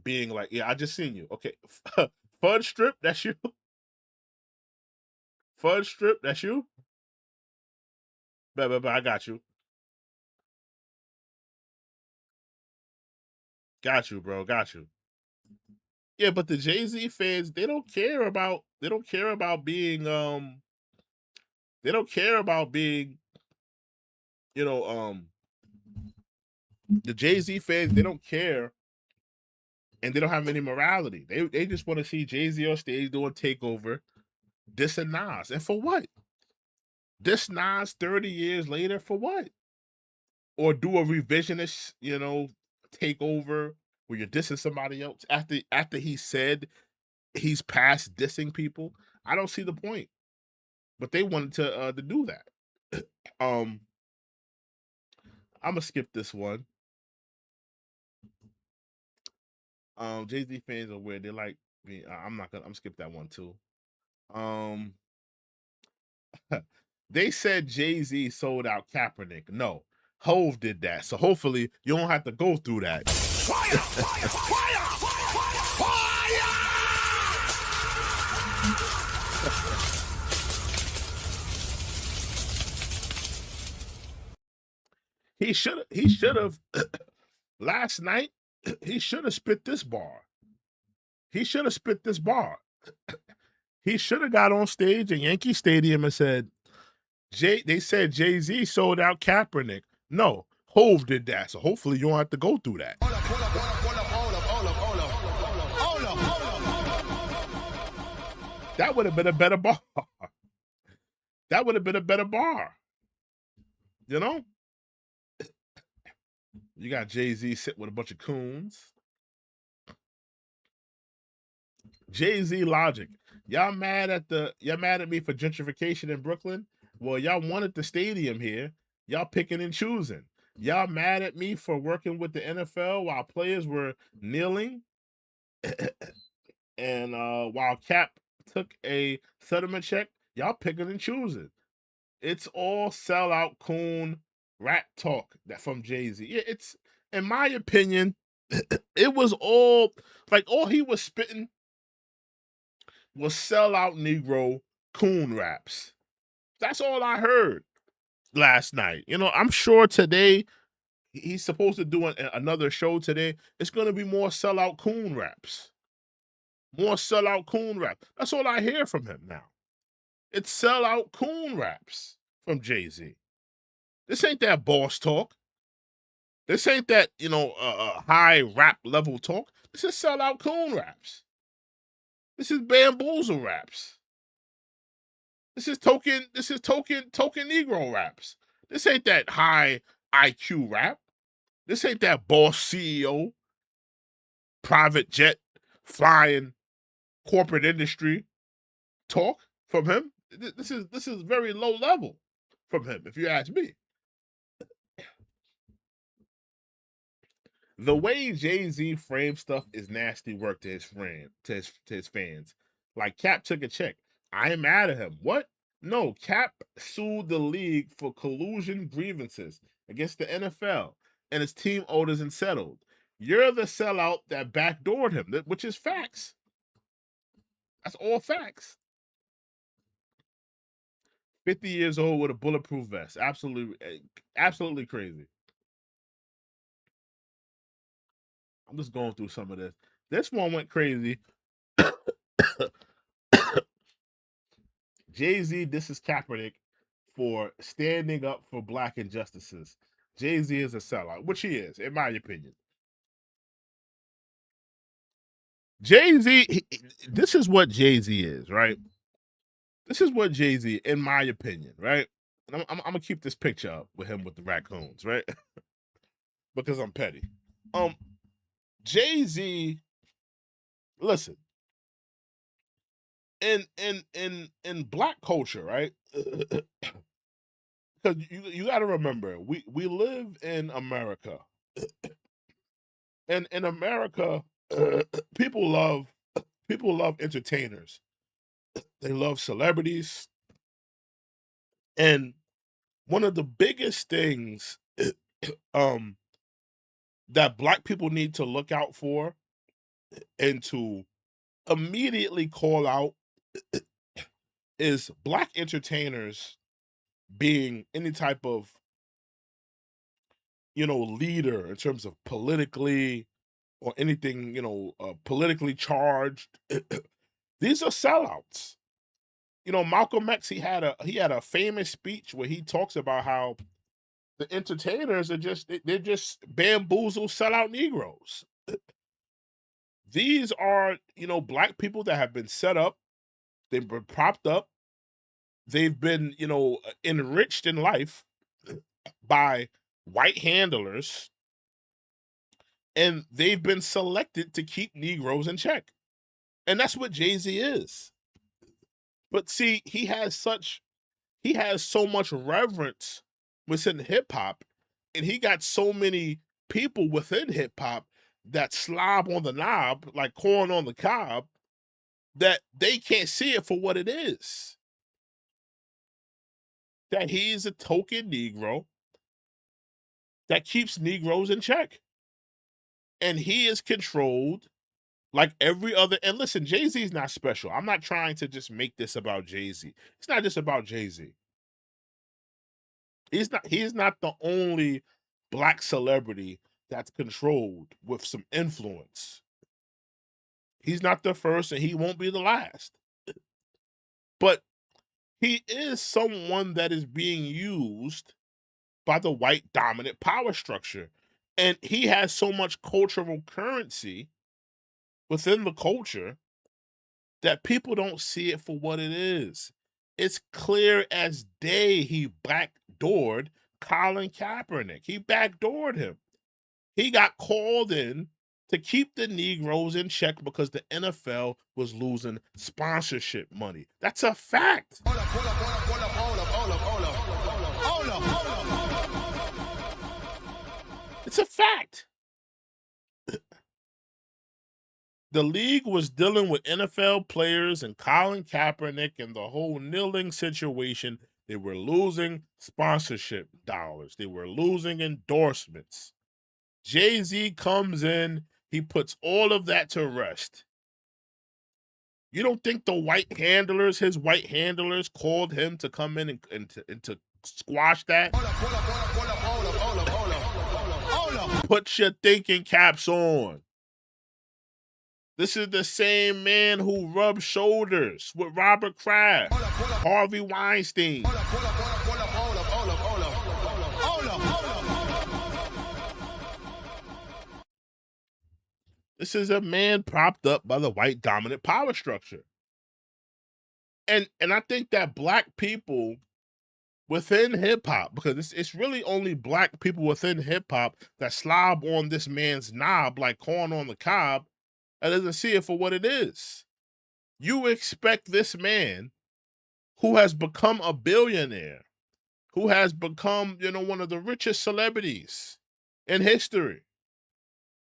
like, yeah, I just seen you. Okay. Fudge Strip, that's you. Fudge Strip, that's you. But I got you. Got you, bro. Got you. Yeah, but the Jay-Z fans, they don't care about being they don't care about being the Jay-Z fans, they don't care, and they don't have any morality. They just want to see Jay-Z on stage doing Takeover, dissing Nas. And for what? Diss Nas 30 years later for what? Or do a revisionist, Takeover where you're dissing somebody else after he said he's past dissing people. I don't see the point. But they wanted to do that. I'm gonna skip this one. Jay-Z fans are weird. They like me. I'm skip that one too. They said Jay-Z sold out Kaepernick. No, Hove did that. So hopefully you don't have to go through that. Fire! Fire! Fire! He should have last night. He should have spit this bar. He should have spit this bar. He should have got on stage in Yankee Stadium and said, they said Jay-Z sold out Kaepernick. No, Hove did that. So hopefully you don't have to go through that. That would have been a better bar. That would have been a better bar. You know? You got Jay-Z sitting with a bunch of coons. Jay-Z logic. Y'all mad at me for gentrification in Brooklyn? Well, y'all wanted the stadium here. Y'all picking and choosing. Y'all mad at me for working with the NFL while players were kneeling? And while Cap took a settlement check, y'all picking and choosing. It's all sellout coon rat talk that from Jay-Z. Yeah, it's, in my opinion, it was all he was spitting was sellout Negro coon raps. That's all I heard last night. You know, I'm sure today he's supposed to do another show today. It's going to be more sellout coon raps. More sellout coon rap. That's all I hear from him now. It's sellout coon raps from Jay-Z. This ain't that boss talk. This ain't that, high rap level talk. This is sellout coon raps. This is bamboozle raps. This is token Negro raps. This ain't that high IQ rap. This ain't that boss CEO, private jet, flying corporate industry talk from him. This is very low level from him, if you ask me. The way Jay-Z frames stuff is nasty work to his fans. Like Cap took a check. I ain't mad at him. What? No, Cap sued the league for collusion grievances against the NFL and his team owners and settled. You're the sellout that backdoored him, which is facts. That's all facts. 50 years old with a bulletproof vest. Absolutely crazy. I'm just going through some of this. This one went crazy. Jay-Z disses Kaepernick for standing up for black injustices. Jay-Z is a sellout, which he is, in my opinion. Jay-Z, this is what Jay-Z is, right? This is what Jay-Z, in my opinion, right? And I'm gonna keep this picture up with him with the raccoons, right? Because I'm petty. Jay-Z, listen, in black culture, right? Because you got to remember, we live in America, and in America, people love entertainers. They love celebrities, and one of the biggest things that black people need to look out for and to immediately call out is black entertainers being any type of leader in terms of politically or anything politically charged. These are sellouts. Malcolm X, he had a famous speech where he talks about how the entertainers are they're just bamboozled sellout Negroes. These are black people that have been set up, they've been propped up, they've been enriched in life by white handlers, and they've been selected to keep Negroes in check. And that's what Jay-Z is. But see, he has so much reverence within hip hop, and he got so many people within hip hop that slob on the knob like corn on the cob that they can't see it for what it is. That he's a token Negro that keeps Negroes in check. And he is controlled like every other. And listen, Jay-Z is not special. I'm not trying to just make this about Jay-Z. It's not just about Jay-Z. He's not the only black celebrity that's controlled with some influence. He's not the first and he won't be the last. But he is someone that is being used by the white dominant power structure. And he has so much cultural currency within the culture that people don't see it for what it is. It's clear as day he backdoored Colin Kaepernick. He backdoored him. He got called in to keep the Negroes in check because the NFL was losing sponsorship money. That's a fact. It's a fact. The league was dealing with NFL players and Colin Kaepernick and the whole kneeling situation. They were losing sponsorship dollars. They were losing endorsements. Jay-Z comes in. He puts all of that to rest. You don't think the his white handlers called him to come in and to squash that? Put your thinking caps on. This is the same man who rubbed shoulders with Robert Kraft, Harvey Weinstein. This is a man propped up by the white dominant power structure. And I think that black people within hip hop, because it's really only black people within hip hop that slob on this man's knob like corn on the cob and doesn't see it for what it is. You expect this man who has become a billionaire, who has become, one of the richest celebrities in history,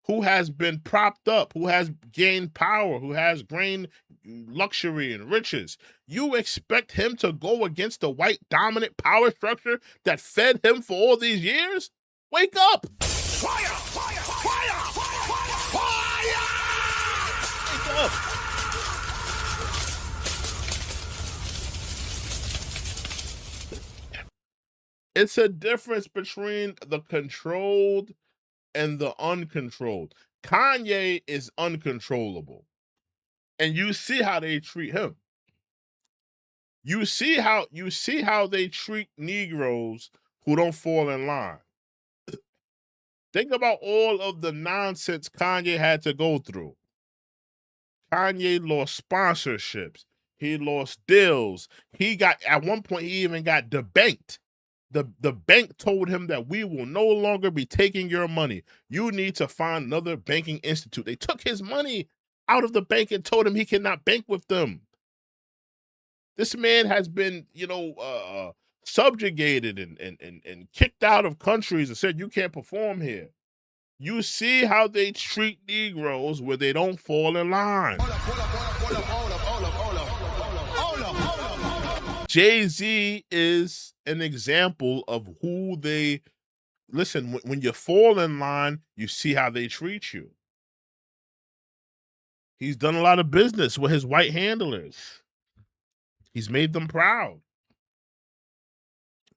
who has been propped up, who has gained power, who has gained luxury and riches. You expect him to go against the white dominant power structure that fed him for all these years? Wake up! Fire! Fire! Fire! Fire! Wake up! It's a difference between the controlled and the uncontrolled. Kanye is uncontrollable. And you see how they treat him. You see how they treat Negroes who don't fall in line. Think about all of the nonsense Kanye had to go through. Kanye lost sponsorships. He lost deals. At one point, he even got debanked. The bank told him that we will no longer be taking your money. You need to find another banking institute. They took his money out of the bank and told him he cannot bank with them. This man has been, subjugated and kicked out of countries and said, you can't perform here. You see how they treat Negroes where they don't fall in line. Jay-Z is an example of who they listen. When you fall in line, you see how they treat you. He's done a lot of business with his white handlers. He's made them proud.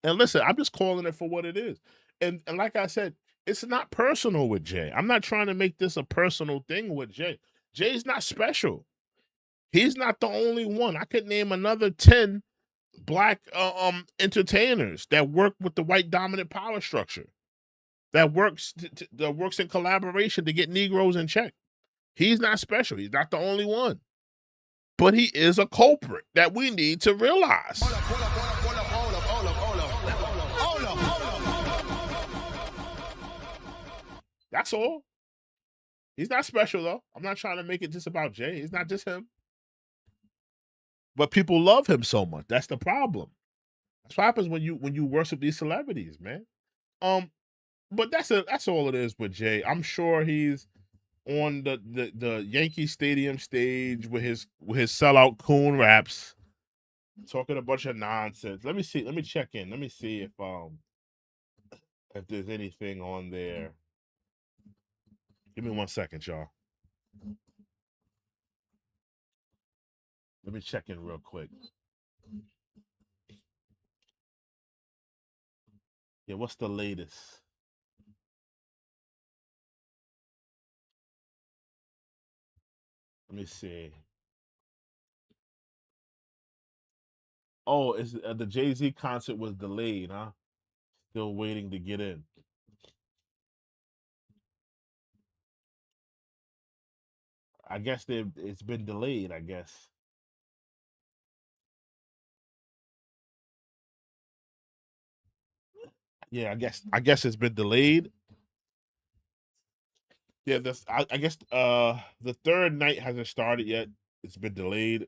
And listen, I'm just calling it for what it is. And like I said, it's not personal with Jay. I'm not trying to make this a personal thing with Jay. Jay's not special. He's not the only one. I could name another 10 black entertainers that work with the white dominant power structure, that works in collaboration to get Negroes in check. He's not special. He's not the only one. But he is a culprit that we need to realize. That's all. He's not special though. I'm not trying to make it just about Jay. It's not just him. But people love him so much. That's the problem. That's what happens when you worship these celebrities, man. But that's all it is with Jay. I'm sure he's on the Yankee Stadium stage with his sellout coon raps, talking a bunch of nonsense. Let me see. Let me check in. Let me see if there's anything on there. Give me 1 second, y'all. Let me check in real quick. Yeah, what's the latest? Let me see. Oh, is the Jay-Z concert was delayed, huh? Still waiting to get in. I guess it's been delayed, I guess. Yeah, I guess it's been delayed. Yeah, I guess the third night hasn't started yet. It's been delayed.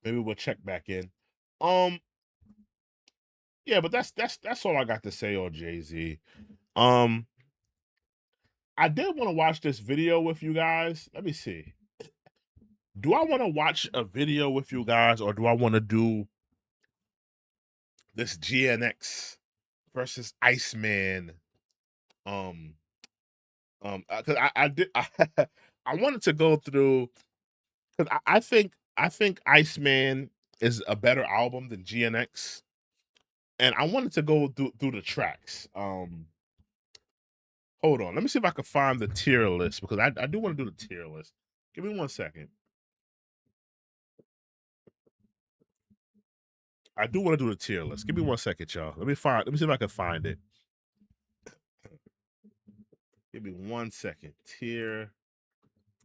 Maybe we'll check back in. Yeah, but that's all I got to say on Jay-Z. I did want to watch this video with you guys. Let me see. Do I want to watch a video with you guys, or do I want to do this GNX versus Iceman? Because I did I wanted to go through, because I think Iceman is a better album than GNX, and I wanted to go through the tracks. Hold on, let me see if I can find the tier list, because I do want to do the tier list. Give me 1 second. I do want to do the tier list. Give me 1 second, y'all. Let me see if I can find it. Give me 1 second. Tier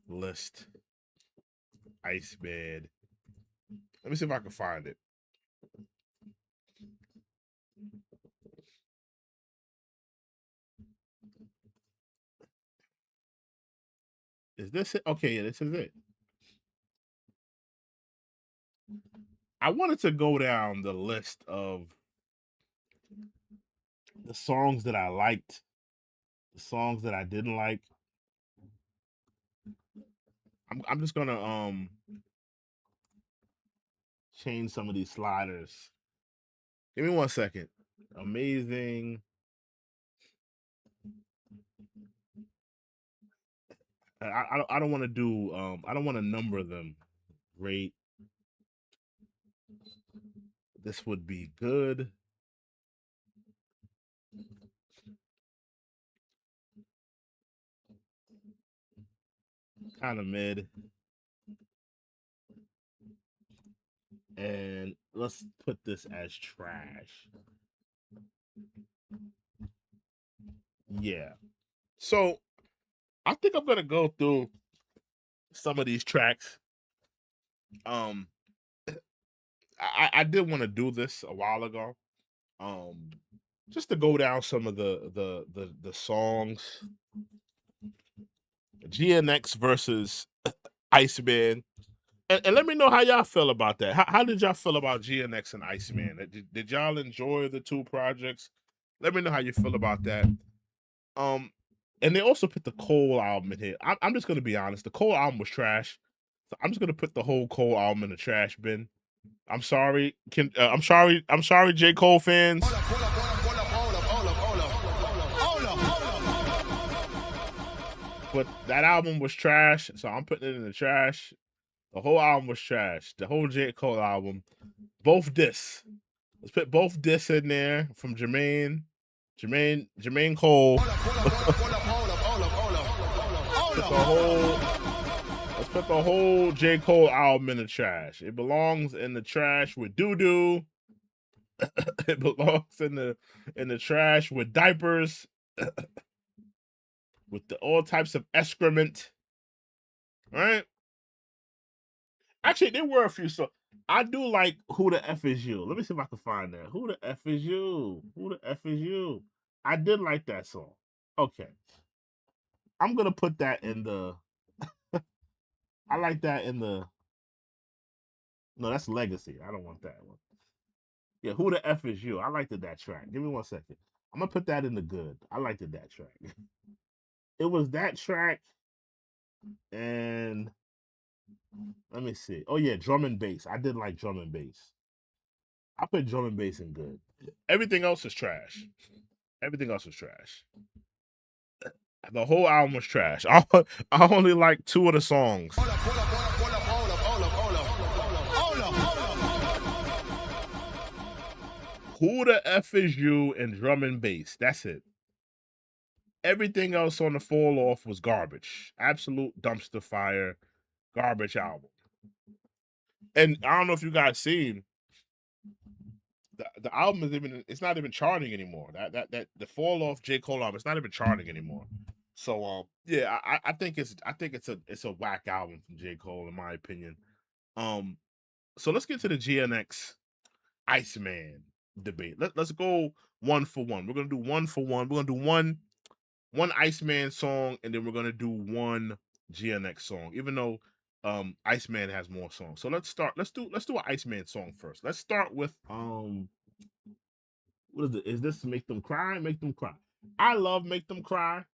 list. Iceman. Let me see if I can find it. Is this it? Okay, yeah, this is it. I wanted to go down the list of the songs that I liked, the songs that I didn't like. I'm just gonna change some of these sliders. Give me 1 second. Amazing. I don't want to do I don't want to number them. Great. This would be good. Kind of mid. And let's put this as trash. Yeah. So I think I'm gonna go through some of these tracks. I did want to do this a while ago. Just to go down some of the songs. GNX versus Iceman. And let me know how y'all feel about that. How did y'all feel about GNX and Iceman? Did y'all enjoy the two projects? Let me know how you feel about that. And they also put the Cole album in here. I'm just gonna be honest. The Cole album was trash. So I'm just gonna put the whole Cole album in the trash bin. I'm sorry. I'm sorry, J. Cole fans. But that album was trash, so I'm putting it in the trash. The whole album was trash. The whole J. Cole album. Both discs. Let's put both discs in there from Jermaine Cole. Let's put the whole J. Cole album in the trash. It belongs in the trash with doo-doo. It belongs in the trash with diapers. With all types of excrement. All right? Actually, there were a few songs. I do like Who the F Is You. Let me see if I can find that. Who the F Is You? Who the F Is You? I did like that song. Okay. I'm gonna put that in the. I like that in the. No, that's Legacy. I don't want that one. Yeah, who the f is you? I liked that track. Give me 1 second. I'm gonna put that in the good. I liked that track. It was that track, and let me see. Oh yeah, drum and bass. I did like drum and bass. I put drum and bass in good. Everything else is trash. Everything else is trash. The whole album was trash. I only like 2 of the songs. Who the f is you and drum and bass? That's it. Everything else on the fall off was garbage. Absolute dumpster fire, garbage album. And I don't know if you guys seen the album is even it's not even charting anymore. That the fall off J. Cole album, it's not even charting anymore. So yeah, I think it's a whack album from J. Cole in my opinion. So let's get to the GNX Iceman debate. Let's go one for one. We're gonna do one for one. We're gonna do one Iceman song, and then we're gonna do one GNX song, even though Iceman has more songs. So let's start. Let's do an Iceman song first. Let's start with what is it? Is this Make Them Cry? Make Them Cry. I love Make Them Cry.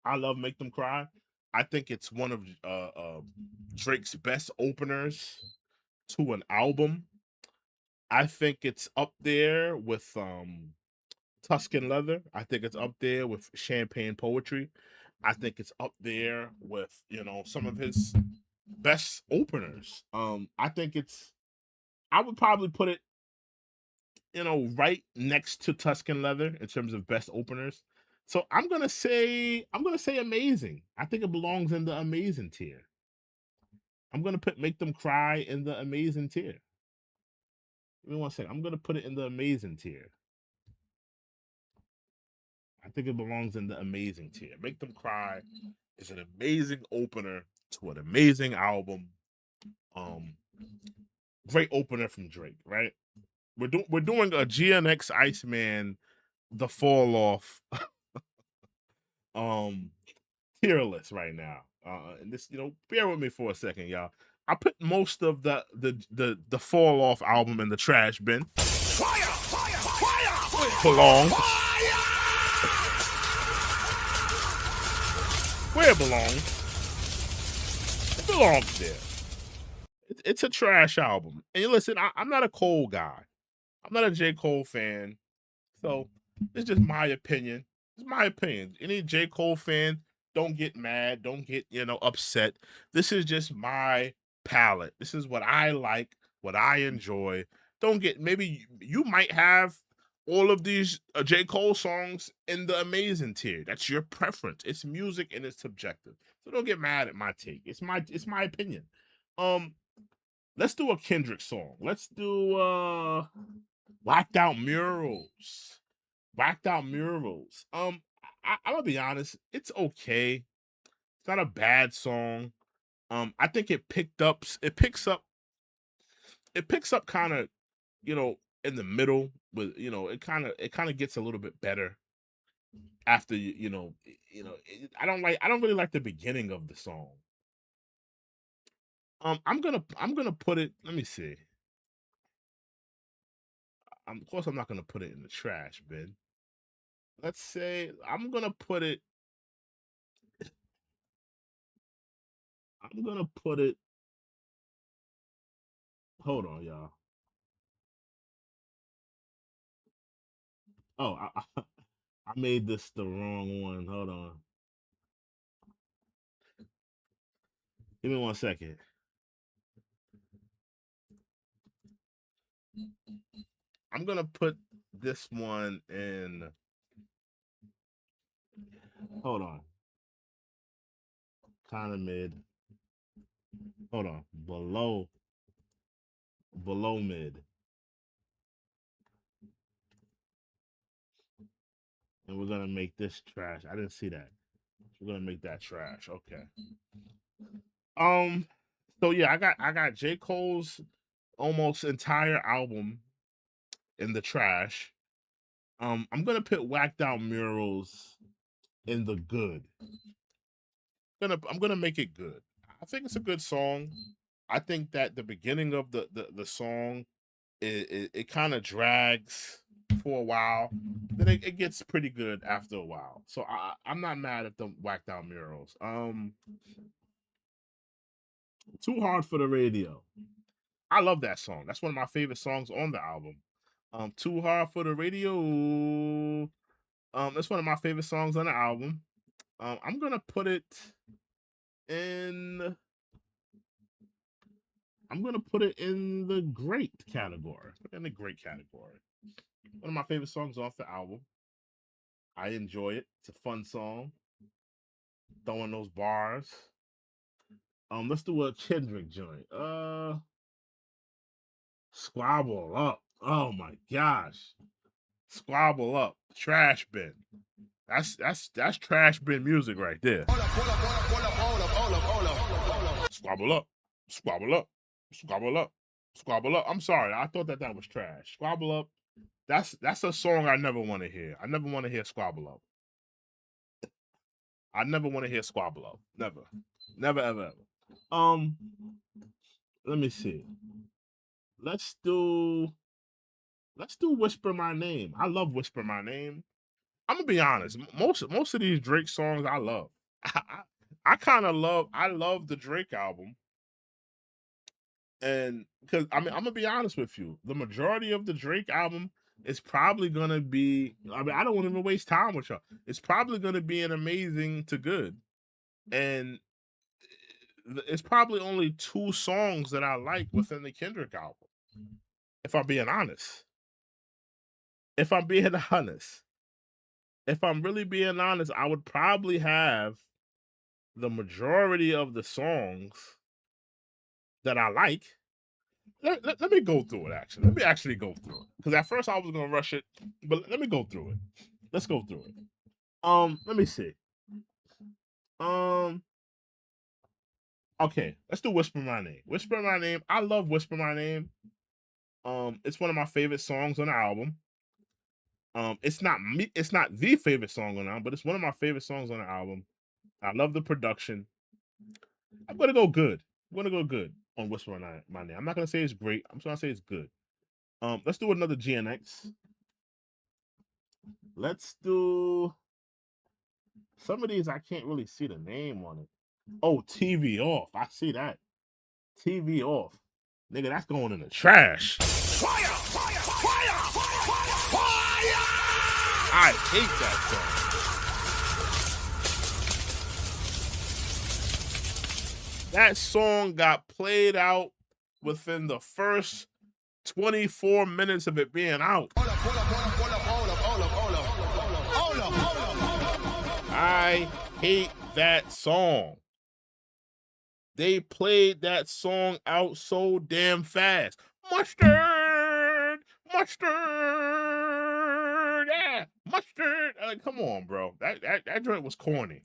I love Make Them Cry. I think it's one of Drake's best openers to an album. I think it's up there with Tuscan Leather. I think it's up there with Champagne Poetry. I think it's up there with, some of his best openers. I think I would probably put it, right next to Tuscan Leather in terms of best openers. So I'm gonna say amazing. I think it belongs in the amazing tier. I'm gonna put Make Them Cry in the amazing tier. Give me 1 second. I'm gonna put it in the amazing tier. I think it belongs in the amazing tier. Make Them Cry is an amazing opener to an amazing album. Great opener from Drake, right? We're doing a GNX Iceman, the fall off tier list right now. And this, bear with me for a second, y'all. I put most of the fall off album in the trash bin. Fire! Fire! Fire! Belongs. Where it belongs. It belongs there. It's a trash album. And listen, I'm not a Cole guy. I'm not a J. Cole fan. So it's just my opinion. It's my opinion. Any J. Cole fan, don't get mad. Don't get, upset. This is just my palette. This is what I like, what I enjoy. Don't get, maybe you might have all of these J. Cole songs in the amazing tier. That's your preference. It's music and it's subjective. So don't get mad at my take. It's my opinion. Let's do a Kendrick song. Let's do Whacked Out Murals. Whacked Out Murals. I'm gonna be honest, it's okay. It's not a bad song. I think it picks up kind of, in the middle with, it kind of gets a little bit better after I don't really like the beginning of the song. I'm gonna put it, let me see. Of course I'm not gonna put it in the trash bin. Let's say I'm gonna put it hold on, y'all. Oh, I made this the wrong one. Hold on. Give me 1 second. I'm gonna put this one in. Hold on. Kind of mid. Hold on. Below mid. And we're gonna make this trash. I didn't see that. We're gonna make that trash. Okay. So yeah, I got J. Cole's almost entire album in the trash. I'm gonna put Whacked Out Murals in the good. I'm gonna make it good. I think it's a good song. I think that the beginning of the song it kind of drags for a while. Then it gets pretty good after a while. So I'm not mad at the whacked out murals. Too Hard for the Radio. I love that song. That's one of my favorite songs on the album. Too Hard for the Radio. That's one of my favorite songs on the album. I'm gonna put it in. I'm gonna put it in the great category. Put it in the great category. One of my favorite songs off the album. I enjoy it. It's a fun song. Throwing those bars. Let's do a Kendrick joint. Squabble Up. Oh my gosh. Squabble Up. Trash Bin. That's trash bin music right there. Squabble Up. Squabble Up. Squabble Up. Squabble Up. I'm sorry. I thought that was trash. Squabble Up. That's a song I never want to hear. I never want to hear Squabble Up. I never want to hear Squabble Up. Never. Never, ever, ever. Let me see. Let's do Whisper My Name. I love Whisper My Name. I'm gonna be honest. Most of these Drake songs I love. I love the Drake album. And because I'm gonna be honest with you, the majority of the Drake album is probably gonna be. I don't want to even waste time with y'all. It's probably gonna be an amazing to good, and it's probably only 2 songs that I like within the Kendrick album. If I'm being honest, if I'm being honest, if I'm really being honest, I would probably have the majority of the songs that I like. Let me go through it, actually. Let me actually go through it. Because at first I was going to rush it, but let me go through it. Let's go through it. Let me see. Okay, let's do Whisper My Name. Whisper My Name. I love Whisper My Name. It's one of my favorite songs on the album. It's not the favorite song on the album, but it's one of my favorite songs on the album. I love the production. I'm gonna go good. I'm gonna go good on Whisper My Name. I'm not gonna say it's great. I'm just gonna say it's good. Let's do another GNX. Let's do some of these. I can't really see the name on it. Oh, TV Off. I see that. TV Off. Nigga, that's going in the trash. Fire! Fire! Fire! Fire! Fire! I hate that song. That song got played out within the first 24 minutes of it being out. I hate that song. They played that song out so damn fast. Mustard! Mustard! Yeah! Mustard! Come on, bro. That joint was corny.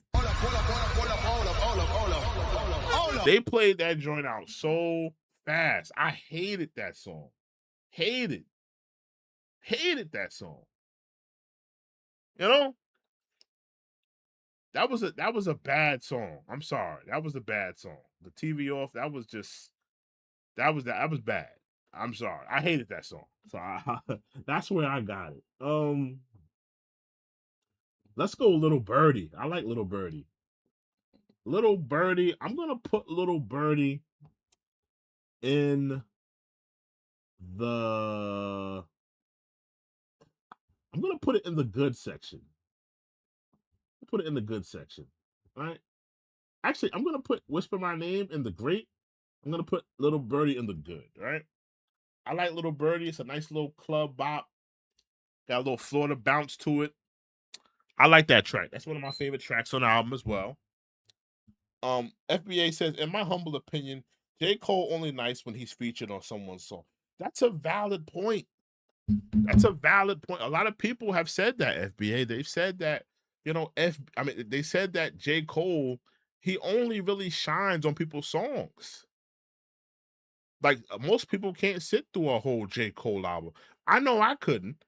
They played that joint out so fast. I hated that song. Hated that song. You know? That was a bad song. I'm sorry. That was a bad song. The TV Off, that was bad. I'm sorry. I hated that song. So that's where I got it. Let's go Little Birdie. I like Little Birdie. Little Birdie, I'm going to put Little Birdie in the I'm going to put it in the good section. Put it in the good section. All right? Actually, I'm going to put Whisper My Name in the great. I'm going to put Little Birdie in the good, right? I like Little Birdie. It's a nice little club bop. Got a little Florida bounce to it. I like that track. That's one of my favorite tracks on the album as well. FBA says, in my humble opinion, J. Cole only nice when he's featured on someone's song. That's a valid point. That's a valid point. A lot of people have said that, FBA. They've said that, they said that J. Cole, he only really shines on people's songs. Like, most people can't sit through a whole J. Cole album. I know I couldn't.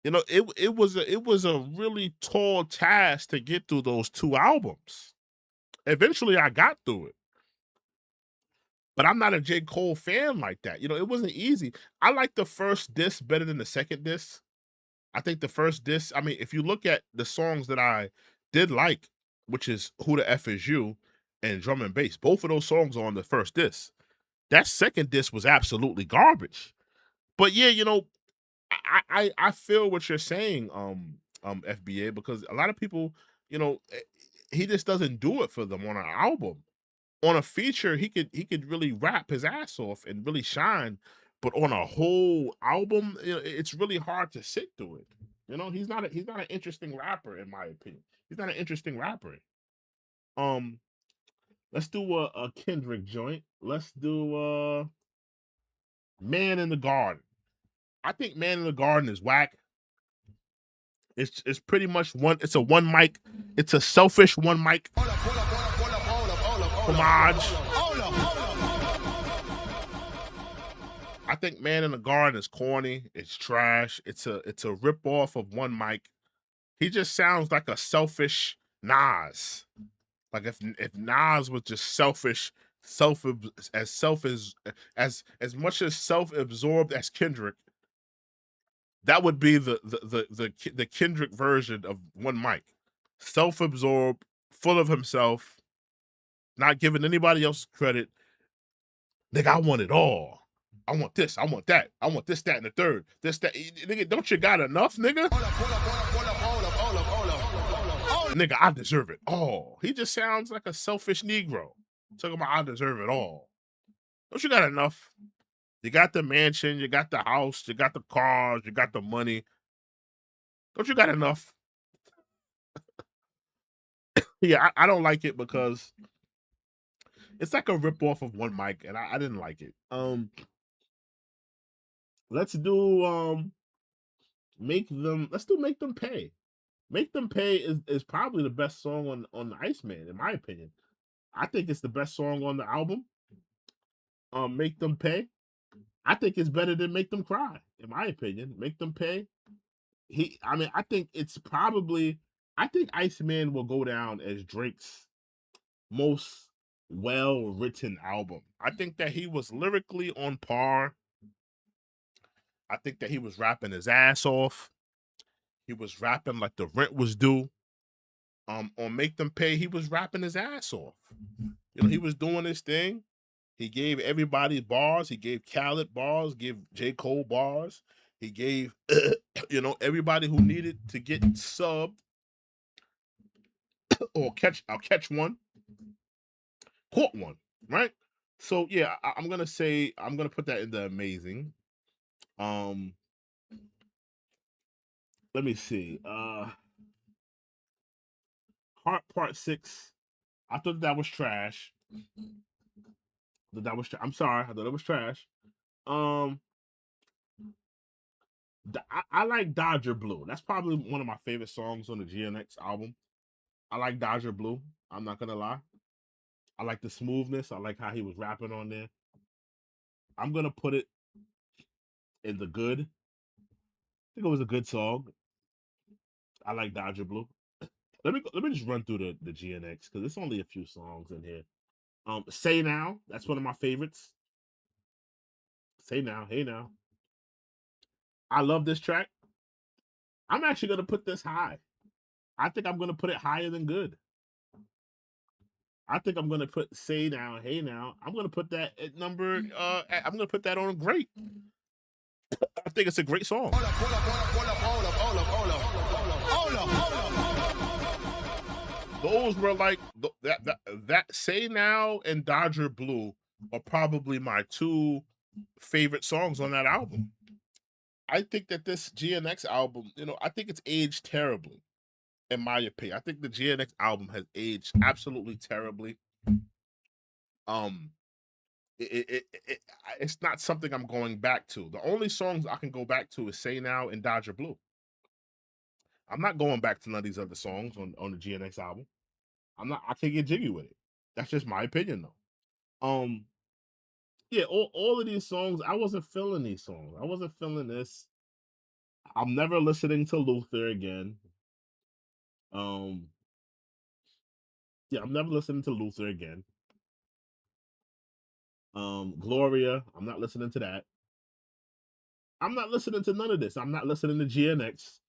You know, it was a really tall task to get through those 2 albums. Eventually, I got through it. But I'm not a J. Cole fan like that. You know, it wasn't easy. I like the first disc better than the second disc. I think the first disc, I mean, if you look at the songs that I did like, which is Who the F Is You and Drum and Bass, both of those songs are on the first disc. That second disc was absolutely garbage. But yeah, you know, I feel what you're saying, FBA, because a lot of people, you know, he just doesn't do it for them on an album. On a feature, he could really rap his ass off and really shine, but on a whole album, you know, it's really hard to sit through it. You know, he's not an interesting rapper in my opinion. He's not an interesting rapper. Um, let's do a Kendrick joint. Let's do Man in the Garden. I think Man in the Garden is whack. It's pretty much it's a one mic, it's a selfish one mic homage. I think Man in the Garden is corny. It's trash. It's a rip off of one mic. He just sounds like a selfish Nas. Like if Nas was just selfish, as much as self absorbed as Kendrick, that would be the Kendrick version of one mic. Self absorbed, full of himself, not giving anybody else credit. Nigga, I want it all. I want this. I want that. I want this, that, and the third. This, that. Nigga, don't you got enough, nigga? Nigga, I deserve it all. He just sounds like a selfish Negro. Talking about I deserve it all. Don't you got enough? You got the mansion, you got the house, you got the cars, you got the money. Don't you got enough? Yeah, I don't like it because it's like a ripoff of one mic, and I didn't like it. Let's do Make Them Pay. Make Them Pay is probably the best song on Iceman, in my opinion. I think it's the best song on the album. Make Them Pay. I think it's better than Make Them Cry, in my opinion. Make Them Pay. I think I think Iceman will go down as Drake's most well-written album. I think that he was lyrically on par. I think that he was rapping his ass off. He was rapping like the rent was due. On Make Them Pay, he was rapping his ass off. You know, he was doing his thing. He gave everybody bars. He gave Khaled bars, gave J. Cole bars. He gave, you know, everybody who needed to get subbed or catch one, caught one, right? So yeah, I'm gonna put that in the amazing. Let me see. Heart Part 6. I thought that was trash. I'm sorry. I thought it was trash. Um, I like Dodger Blue. That's probably one of my favorite songs on the GNX album. I like Dodger Blue. I'm not gonna lie. I like the smoothness. I like how he was rapping on there. I'm gonna put it in the good. I think it was a good song. I like Dodger Blue. Let me just run through the GNX because there's only a few songs in here. Say Now. That's one of my favorites. Say Now. Hey Now. I love this track. I'm actually gonna put this high. I think I'm gonna put it higher than good. I think I'm gonna put Say Now, Hey Now. I'm gonna put that at number. I'm gonna put that on great. I think it's a great song. Those were like that Say Now and Dodger Blue are probably my two favorite songs on that album. I think that this GNX album, you know, I think it's aged terribly, in my opinion. I think the GNX album has aged absolutely terribly. Um, it's not something I'm going back to. The only songs I can go back to is Say Now and Dodger Blue. I'm not going back to none of these other songs on the GNX album. I can't get jiggy with it. That's just my opinion though. Yeah, all of these songs, I wasn't feeling these songs. I wasn't feeling this. I'm never listening to Luther again. Um, yeah, I'm never listening to Luther again. Gloria, I'm not listening to that. I'm not listening to none of this. I'm not listening to GNX,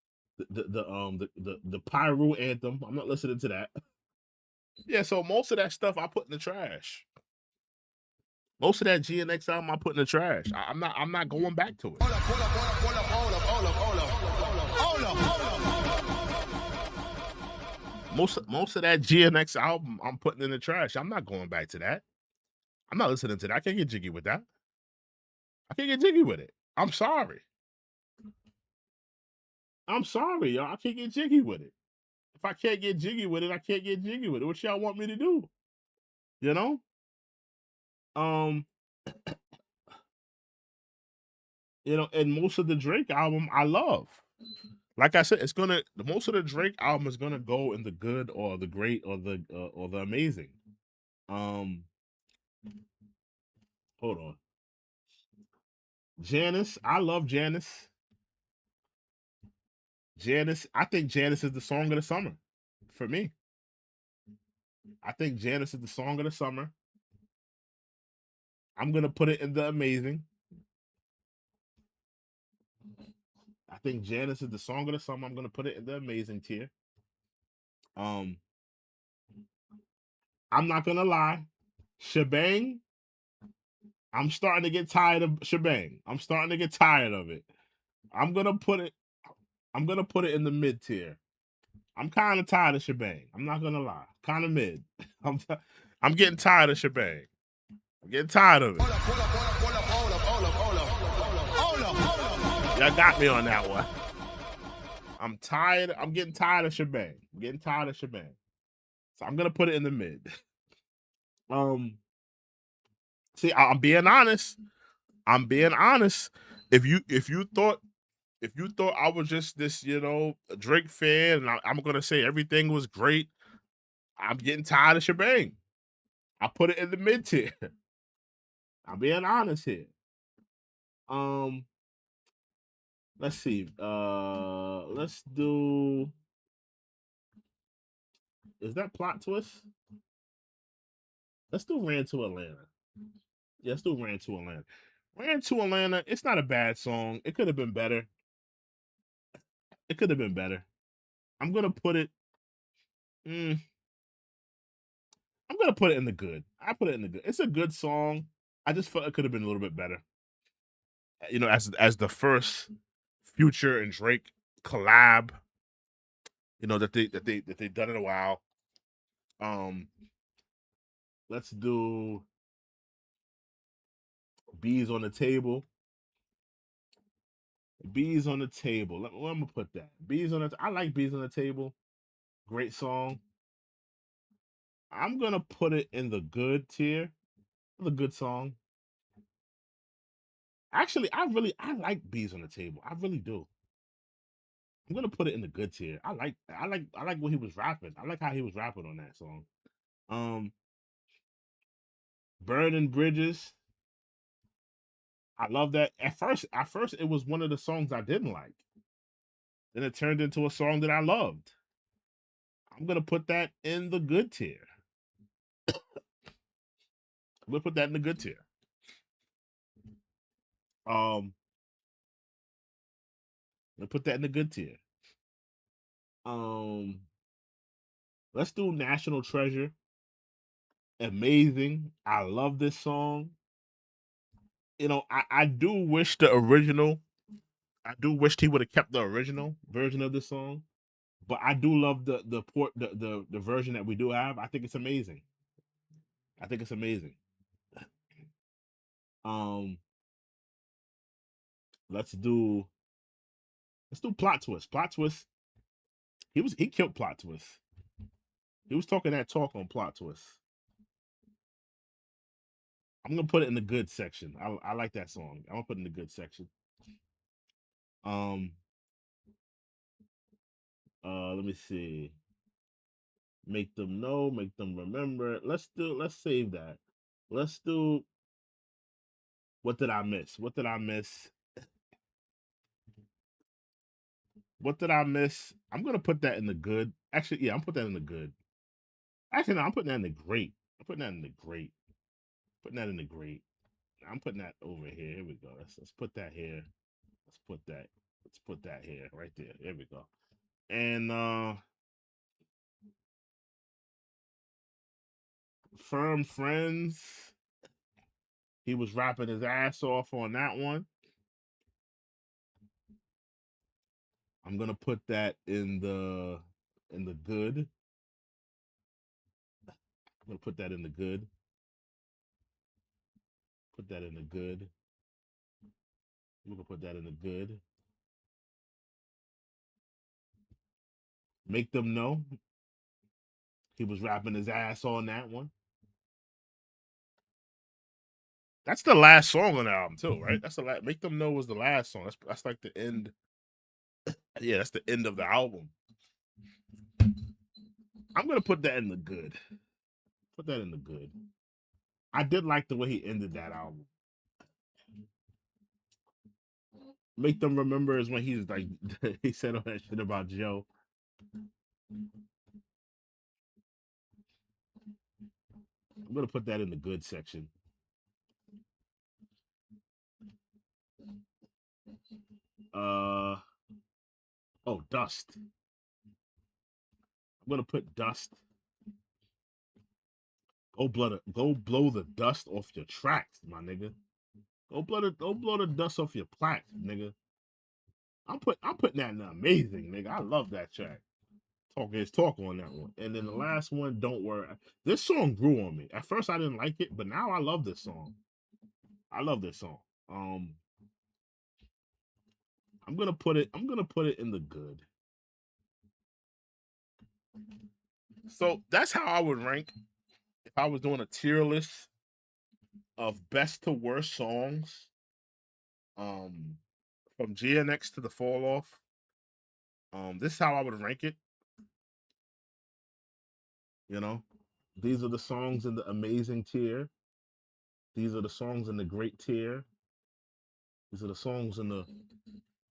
the Pyro anthem. I'm not listening to that. Yeah, so most of that stuff I put in the trash. Most of that GNX album I put in the trash. I'm not going back to it. Most of that GNX album I'm putting in the trash. I'm not going back to that. I'm not listening to that. I can't get jiggy with that. I can't get jiggy with it. I'm sorry. I'm sorry, y'all. I can't get jiggy with it. If I can't get jiggy with it, I can't get jiggy with it. What y'all want me to do? You know? Um, and most of the Drake album I love. Like I said, most of the Drake album is gonna go in the good or the great or the amazing. Hold on. Janice, I love Janice. Janice, I think Janice is the song of the summer for me. I think Janice is the song of the summer. I'm gonna put it in the amazing. I think Janice is the song of the summer. I'm gonna put it in the amazing tier. I'm not gonna lie. Shebang, I'm starting to get tired of Shebang. I'm starting to get tired of it. I'm gonna put it in the mid tier. I'm kind of tired of Shebang. I'm not gonna lie. Kind of mid. I'm getting tired of Shebang. I'm getting tired of it. Y'all got me on that one. I'm tired. I'm getting tired of Shebang. I'm getting tired of Shebang. So I'm gonna put it in the mid. See, I'm being honest. I'm being honest. If you thought I was just this, Drake fan, and I'm gonna say everything was great, I'm getting tired of Shebang. I put it in the mid tier. I'm being honest here. Let's see. Let's do. Is that Plot Twist? Let's do Ran to Atlanta. Yeah, let's do Ran to Atlanta. Ran to Atlanta. It's not a bad song. It could have been better. It could have been better. I'm gonna put it. Mm, I'm gonna put it in the good. I put it in the good. It's a good song. I just felt it could have been a little bit better. As the first Future and Drake collab, that they've done in a while. Let's do Bees on the Table. Bees on the Table. Where I'm gonna put that? I like Bees on the Table. Great song. I'm gonna put it in the good tier. It's a good song. Actually, I like Bees on the Table. I really do. I'm gonna put it in the good tier. I like what he was rapping. I like how he was rapping on that song. Burning Bridges. I love that. At first it was one of the songs I didn't like. Then it turned into a song that I loved. I'm gonna put that in the good tier. I'm gonna put that in the good tier. I'm gonna put that in the good tier. Um, let's do National Treasure. Amazing. I love this song. I do wish the original. I do wish he would have kept the original version of the song, but I do love the version that we do have. I think it's amazing. I think it's amazing. Um, let's do Plot Twist. Plot Twist. He killed Plot Twist. He was talking that talk on Plot Twist. I'm gonna put it in the good section. I like that song. I'm gonna put it in the good section. Um, let me see. Make them know, make them remember. Let's save that. Let's do What Did I Miss? What Did I Miss? What did I miss? I'm gonna put that in the good. Actually, yeah, I'm putting that in the good. Actually, no, I'm putting that in the great. I'm putting that in the great. Putting that in the great. I'm putting that over here. Here we go. Let's put that here. Let's put that. Let's put that here. Right there. There we go. And Firm Friends. He was rapping his ass off on that one. I'm gonna put that in the good. I'm gonna put that in the good. Put that in the good. We're gonna put that in the good. Make Them Know. He was rapping his ass on that one. That's the last song on the album too, right? That's the last. Make Them Know was the last song. That's like the end. Yeah, that's the end of the album. I'm gonna put that in the good. Put that in the good. I did like the way he ended that album. Make Them Remember is when he's like he said all that shit about Joe. I'm gonna put that in the good section. Oh, Dust. I'm gonna put Dust. Go blow the dust off your tracks, my nigga. Go blow the dust off your plaques, nigga. I'm putting that in amazing, nigga. I love that track. Talk on that one. And then the last one, Don't Worry. This song grew on me. At first I didn't like it, but now I love this song. I love this song. I'm gonna put it in the good. So that's how I would rank if I was doing a tier list of best to worst songs. From GNX to the Fall Off. This is how I would rank it. You know, these are the songs in the amazing tier. These are the songs in the great tier. These are the songs in the.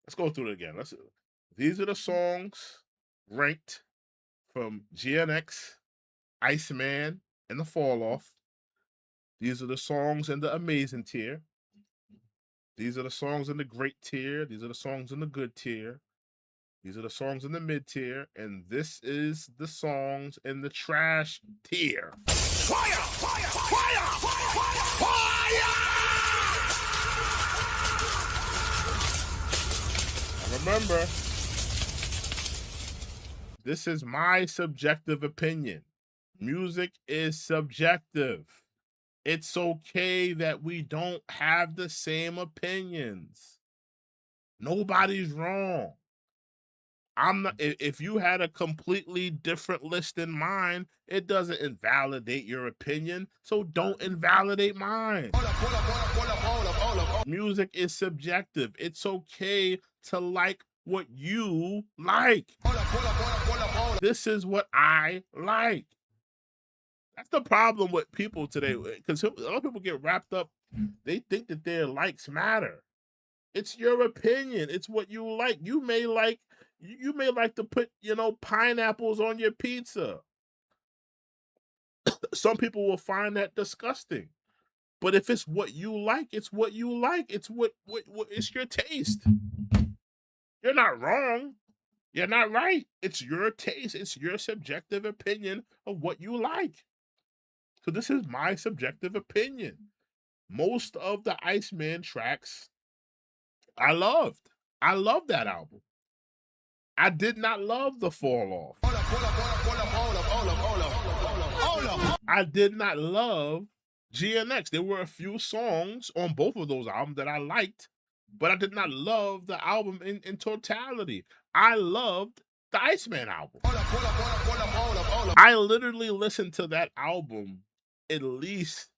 Let's go through it again. These are the songs ranked from GNX, Iceman, and the Fall Off. These are the songs in the amazing tier. These are the songs in the great tier. These are the songs in the good tier. These are the songs in the mid tier, and this is the songs in the trash tier. Fire! Fire! Fire! Fire! And remember, this is my subjective opinion. Music is subjective. It's okay that we don't have the same opinions. Nobody's wrong. I'm not. If you had a completely different list in mind, it doesn't invalidate your opinion. So don't invalidate mine. Music is subjective. It's okay to like what you like. This is what I like. That's the problem with people today, because a lot of people get wrapped up. They think that their likes matter. It's your opinion. It's what you like. You may like to put, pineapples on your pizza. Some people will find that disgusting. But if it's what you like, it's what you like. It's what it's your taste. You're not wrong. You're not right. It's your taste. It's your subjective opinion of what you like. So this is my subjective opinion. Most of the Iceman tracks I loved. I love that album. I did not love the Fall Off. I did not love GNX. There were a few songs on both of those albums that I liked, but I did not love the album in totality. I loved the Iceman album. I literally listened to that album at least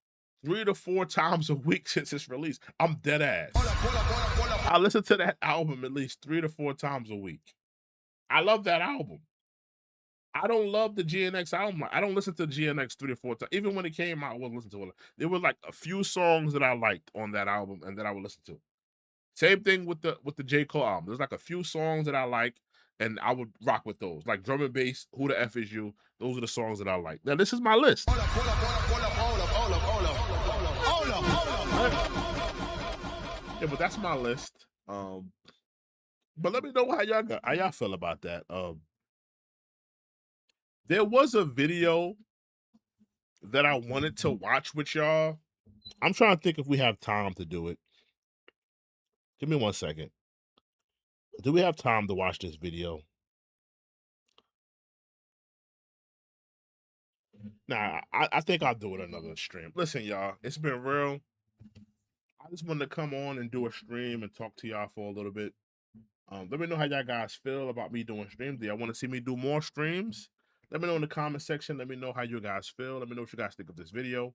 3 to 4 times a week since its release. I'm dead ass. I listen to that album at least 3 to 4 times a week. I love that album. I don't love the GNX album. I don't listen to GNX 3 or 4 times. Even when it came out, I wouldn't listen to it. There were like a few songs that I liked on that album and that I would listen to. Same thing with the J. Cole album. There's like a few songs that I like and I would rock with those. Like drum and bass, Who the F Is You? Those are the songs that I like. Now, this is my list. Yeah, but that's my list. But let me know how y'all feel about that. There was a video that I wanted to watch with y'all. I'm trying to think if we have time to do it. Give me 1 second. Do we have time to watch this video? Nah, I think I'll do it another stream. Listen, y'all, it's been real. I just wanted to come on and do a stream and talk to y'all for a little bit. Let me know how y'all guys feel about me doing streams. Do y'all want to see me do more streams? Let me know in the comment section. Let me know how you guys feel. Let me know what you guys think of this video.